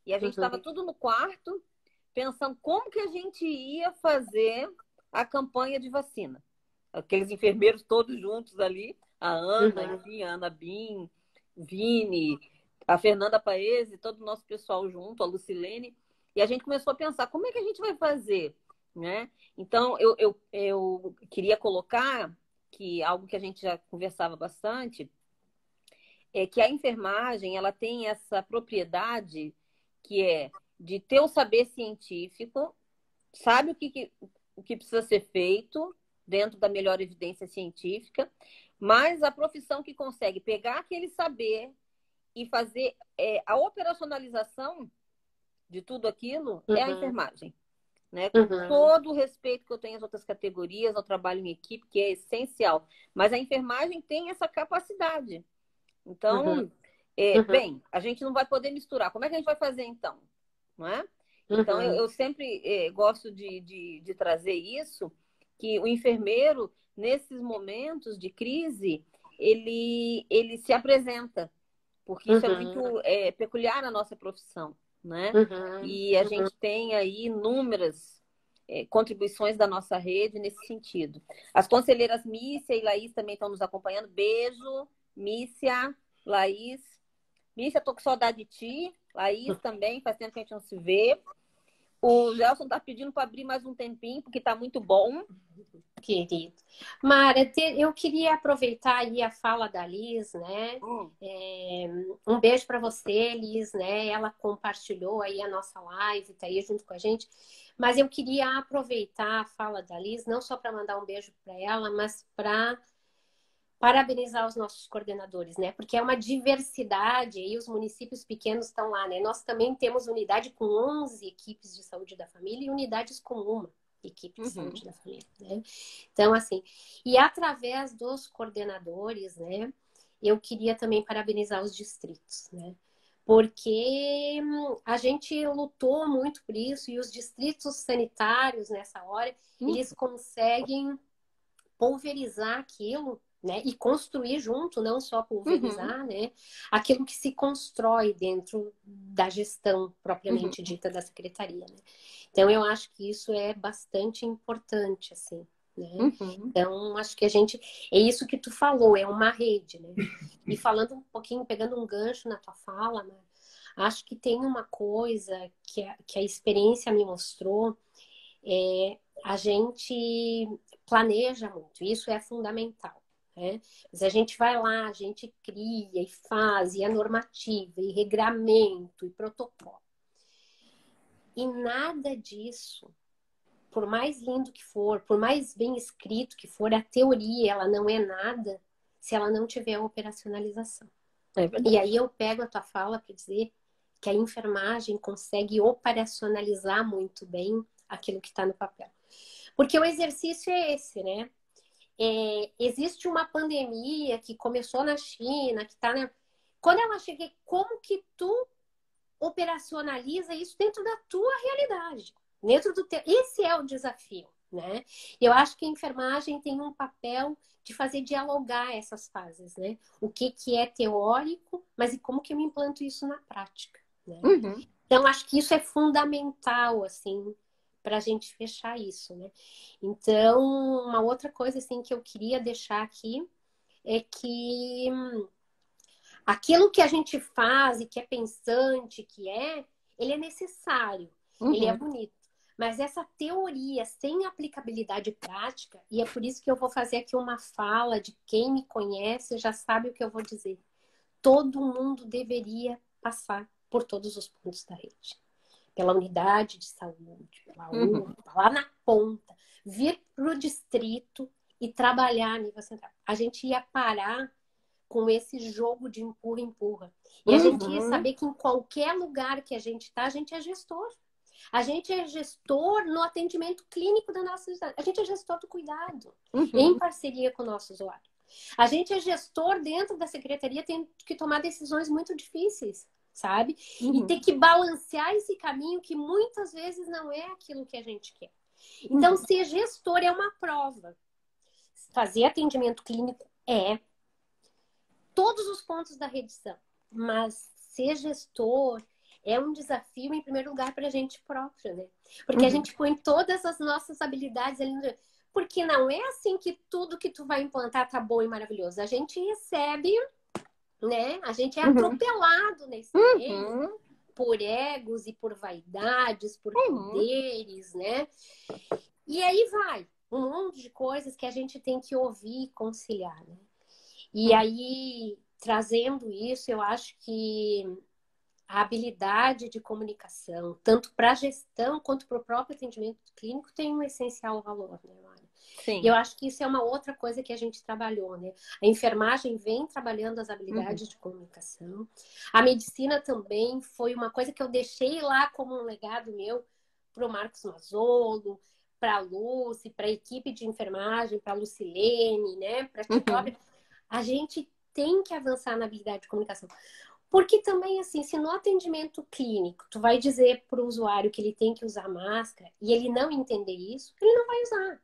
[SPEAKER 2] E a gente estava tudo no quarto, pensando como que a gente ia fazer a campanha de vacina. Aqueles enfermeiros todos juntos ali, a Ana,
[SPEAKER 3] Uhum.
[SPEAKER 2] enfim, a Ana Bim, Vini, a Fernanda Paese, todo o nosso pessoal junto, a Lucilene, e a gente começou a pensar, como é que a gente vai fazer, né? Então, eu queria colocar que algo que a gente já conversava bastante, é que a enfermagem, ela tem essa propriedade que é de ter o saber científico, sabe o que precisa ser feito dentro da melhor evidência científica, mas a profissão que consegue pegar aquele saber e fazer a operacionalização de tudo aquilo é a
[SPEAKER 3] Uhum.
[SPEAKER 2] enfermagem. Né? Com
[SPEAKER 3] Uhum.
[SPEAKER 2] todo o respeito que eu tenho às outras categorias, ao trabalho em equipe, que é essencial. Mas a enfermagem tem essa capacidade.
[SPEAKER 3] Uhum.
[SPEAKER 2] Então,
[SPEAKER 3] Uhum.
[SPEAKER 2] bem, a gente não vai poder misturar. Como é que a gente vai fazer então? Não é? Então,
[SPEAKER 3] Uhum.
[SPEAKER 2] eu sempre gosto de trazer isso, que o enfermeiro, nesses momentos de crise, ele se apresenta, porque isso é
[SPEAKER 3] Uhum.
[SPEAKER 2] muito peculiar à nossa profissão, né?
[SPEAKER 3] Uhum.
[SPEAKER 2] E a
[SPEAKER 3] Uhum.
[SPEAKER 2] gente tem aí inúmeras contribuições da nossa rede nesse sentido. As conselheiras Mícia e Laís também estão nos acompanhando. Beijo, Mícia, Laís. Mícia, tô com saudade de ti. Laís também, faz tempo que a gente não se vê. O Gelson tá pedindo para abrir mais um tempinho, porque tá muito bom.
[SPEAKER 3] Querido. Mara, eu queria aproveitar aí a fala da Liz, né? É, um beijo para você, Liz, né? Ela compartilhou aí a nossa live, tá aí junto com a gente. Mas eu queria aproveitar a fala da Liz, não só para mandar um beijo para ela, mas para parabenizar os nossos coordenadores, né? Porque é uma diversidade e os municípios pequenos estão lá, né? Nós também temos unidade com 11 equipes de saúde da família e unidades com uma equipe de
[SPEAKER 2] Uhum.
[SPEAKER 3] saúde da família, né? Então, assim, e através dos coordenadores, né? Eu queria também parabenizar os distritos, né? Porque a gente lutou muito por isso e os distritos sanitários nessa hora, eles conseguem pulverizar aquilo, né? E construir junto, não só
[SPEAKER 2] Uhum.
[SPEAKER 3] pulverizar, né? Aquilo que se constrói dentro da gestão
[SPEAKER 2] Uhum.
[SPEAKER 3] propriamente dita da secretaria, né? Então, eu acho que isso é bastante importante, assim, né?
[SPEAKER 2] Uhum.
[SPEAKER 3] Então, acho que a gente... É isso que tu falou, é uma rede, né? E falando um pouquinho, pegando um gancho na tua fala, né? Acho que tem uma coisa que a experiência me mostrou, a gente planeja muito, isso é fundamental. Né? Mas a gente vai lá, a gente cria e faz, e é normativa, e regramento, e protocolo. E nada disso, por mais lindo que for, por mais bem escrito que for, a teoria ela não é nada se ela não tiver a operacionalização.
[SPEAKER 2] É
[SPEAKER 3] E
[SPEAKER 2] verdade.
[SPEAKER 3] aí eu pego a tua fala para dizer que a enfermagem consegue operacionalizar muito bem aquilo que está no papel. Porque o exercício é esse, né? Existe uma pandemia que começou na China, que está na... Quando ela chega, como que tu operacionaliza isso dentro da tua realidade? Dentro do teu... Esse é o desafio, né? Eu acho que a enfermagem tem um papel de fazer dialogar essas fases, né? O que é teórico, mas e como que eu me implanto isso na prática, né?
[SPEAKER 2] Uhum.
[SPEAKER 3] Então, acho que isso é fundamental, assim, para a gente fechar isso, né? Então, uma outra coisa, assim, que eu queria deixar aqui é que aquilo que a gente faz e que é pensante, ele é necessário, ele é
[SPEAKER 2] Uhum.
[SPEAKER 3] bonito. Mas essa teoria sem aplicabilidade prática, e é por isso que eu vou fazer aqui uma fala de quem me conhece já sabe o que eu vou dizer. Todo mundo deveria passar por todos os pontos da rede. Pela unidade de saúde, pela
[SPEAKER 2] Uhum.
[SPEAKER 3] UPA, lá na ponta, vir para o distrito e trabalhar a nível central. A gente ia parar com esse jogo de empurra-empurra. E a gente ia
[SPEAKER 2] Uhum.
[SPEAKER 3] saber que em qualquer lugar que a gente está, a gente é gestor. A gente é gestor no atendimento clínico da nossa cidade. A gente é gestor do cuidado, em
[SPEAKER 2] Uhum.
[SPEAKER 3] parceria com o nosso usuário. A gente é gestor dentro da secretaria, tem que tomar decisões muito difíceis, sabe? E ter
[SPEAKER 2] Uhum.
[SPEAKER 3] que balancear esse caminho que muitas vezes não é aquilo que a gente quer. Então,
[SPEAKER 2] Uhum.
[SPEAKER 3] ser gestor é uma prova. Fazer atendimento clínico é todos os pontos da redição, mas ser gestor é um desafio, em primeiro lugar, para a gente própria, né? Porque a
[SPEAKER 2] Uhum.
[SPEAKER 3] gente põe todas as nossas habilidades ali. Porque não é assim que tudo que tu vai implantar tá bom e maravilhoso. A gente recebe, né? A gente é atropelado nesse meio por egos e por vaidades, por poderes, né? E aí vai um monte de coisas que a gente tem que ouvir e conciliar, né? E aí, trazendo isso, eu acho que a habilidade de comunicação, tanto para a gestão quanto para o próprio atendimento clínico, tem um essencial valor, né, Mara?
[SPEAKER 2] Sim.
[SPEAKER 3] E eu acho que isso é uma outra coisa que a gente trabalhou, né? A enfermagem vem trabalhando as habilidades de comunicação. A medicina também foi uma coisa que eu deixei lá como um legado meu para o Marcos Mazzolo, para a Lucy, para a equipe de enfermagem, para a Lucilene, né? Para a A gente tem que avançar na habilidade de comunicação. Porque também, assim, se no atendimento clínico tu vai dizer para o usuário que ele tem que usar máscara e ele não entender isso, ele não vai usar.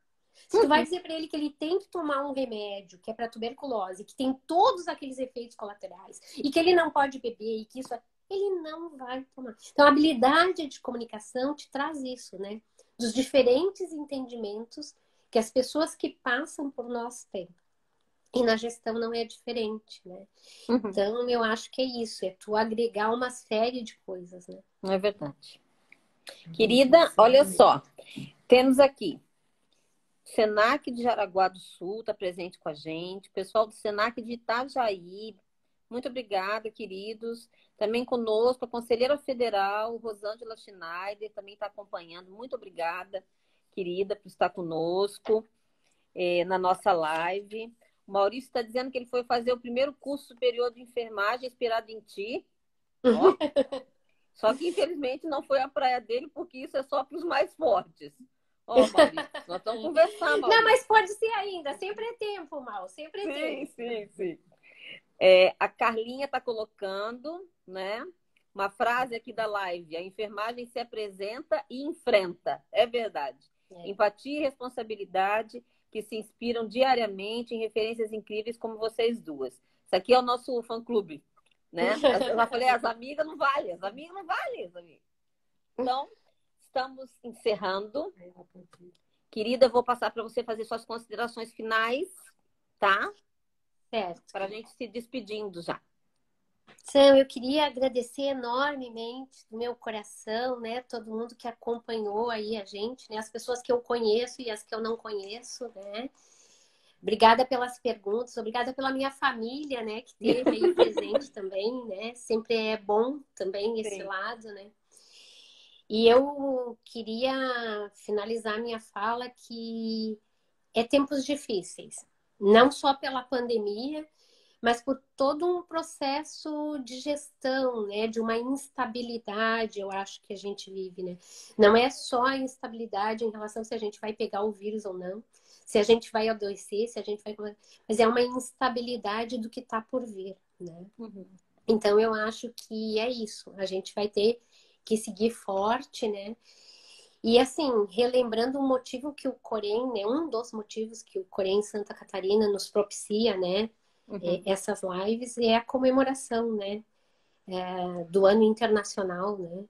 [SPEAKER 3] Se tu vai dizer para ele que ele tem que tomar um remédio que é para tuberculose, que tem todos aqueles efeitos colaterais e que ele não pode beber e que isso ele não vai tomar. Então, a habilidade de comunicação te traz isso, né? Dos diferentes entendimentos que as pessoas que passam por nós têm. E na gestão não é diferente, né? Então, eu acho que é isso, é tu agregar uma série de coisas, né?
[SPEAKER 2] É verdade. Querida, olha só, temos aqui Senac de Jaraguá do Sul está presente com a gente, pessoal do Senac de Itajaí, muito obrigada, queridos. Também conosco a conselheira federal, Rosângela Schneider, também está acompanhando. Muito obrigada, querida, por estar conosco na nossa live. O Maurício está dizendo que ele foi fazer o primeiro curso superior de enfermagem inspirado em ti. Ó. Só que, infelizmente, não foi a praia dele, porque isso é só para os mais fortes. Ó, Maurício, nós vamos conversar, Maurício.
[SPEAKER 3] Não, mas pode ser ainda. Sempre é tempo, Mal. Sempre é tempo.
[SPEAKER 2] Sim. A Carlinha está colocando, né, uma frase aqui da live. A enfermagem se apresenta e enfrenta. É verdade. Empatia e responsabilidade que se inspiram diariamente em referências incríveis como vocês duas. Isso aqui é o nosso fã-clube, né? Eu já falei, as amigas não valem. Então, estamos encerrando. Querida, eu vou passar para você fazer suas considerações finais, tá?
[SPEAKER 3] Certo.
[SPEAKER 2] Para a gente se despedindo já.
[SPEAKER 3] Então, eu queria agradecer enormemente do meu coração, né? Todo mundo que acompanhou aí a gente, né? As pessoas que eu conheço e as que eu não conheço, né? Obrigada pelas perguntas, obrigada pela minha família, né? Que esteve aí presente também, né? Sempre é bom também esse lado, né? E eu queria finalizar minha fala que é tempos difíceis, não só pela pandemia, mas por todo um processo de gestão, né, de uma instabilidade, eu acho que a gente vive, né? Não é só a instabilidade em relação se a gente vai pegar o vírus ou não, se a gente vai adoecer, se a gente vai... Mas é uma instabilidade do que está por vir, né? Então, eu acho que é isso. A gente vai ter que seguir forte, né? E assim, relembrando um motivo que o Corém, né, um dos motivos que o Corém Santa Catarina nos propicia, né, essas lives, é a comemoração, né, do ano internacional, né,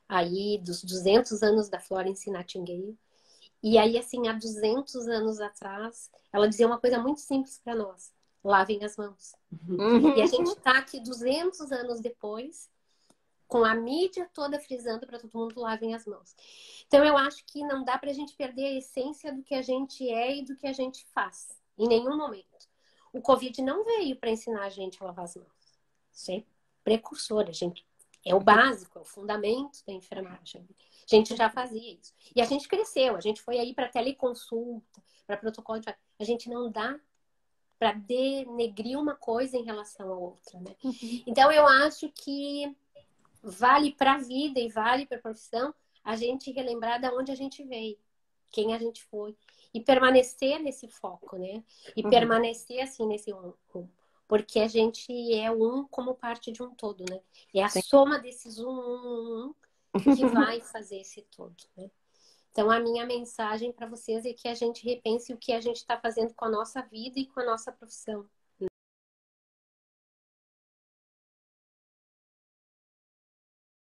[SPEAKER 3] aí dos 200 anos da Florence Nightingale. E aí, assim, há 200 anos atrás, ela dizia uma coisa muito simples para nós: lavem as mãos. E a gente está aqui 200 anos depois, com a mídia toda frisando para todo mundo lavem as mãos. Então, eu acho que não dá para a gente perder a essência do que a gente é e do que a gente faz, em nenhum momento. O Covid não veio para ensinar a gente a lavar as mãos. Isso é precursor, a gente é o básico, é o fundamento da enfermagem. A gente já fazia isso. E a gente cresceu, a gente foi aí para teleconsulta, para protocolo de... A gente não dá para denegrir uma coisa em relação à outra, né? Então, eu acho que vale para a vida e vale para a profissão a gente relembrar de onde a gente veio, quem a gente foi, e permanecer nesse foco, né? E permanecer assim nesse rumo, porque a gente é um como parte de um todo, né? É a soma desses que vai fazer esse todo, né? Então, a minha mensagem para vocês é que a gente repense o que a gente está fazendo com a nossa vida e com a nossa profissão,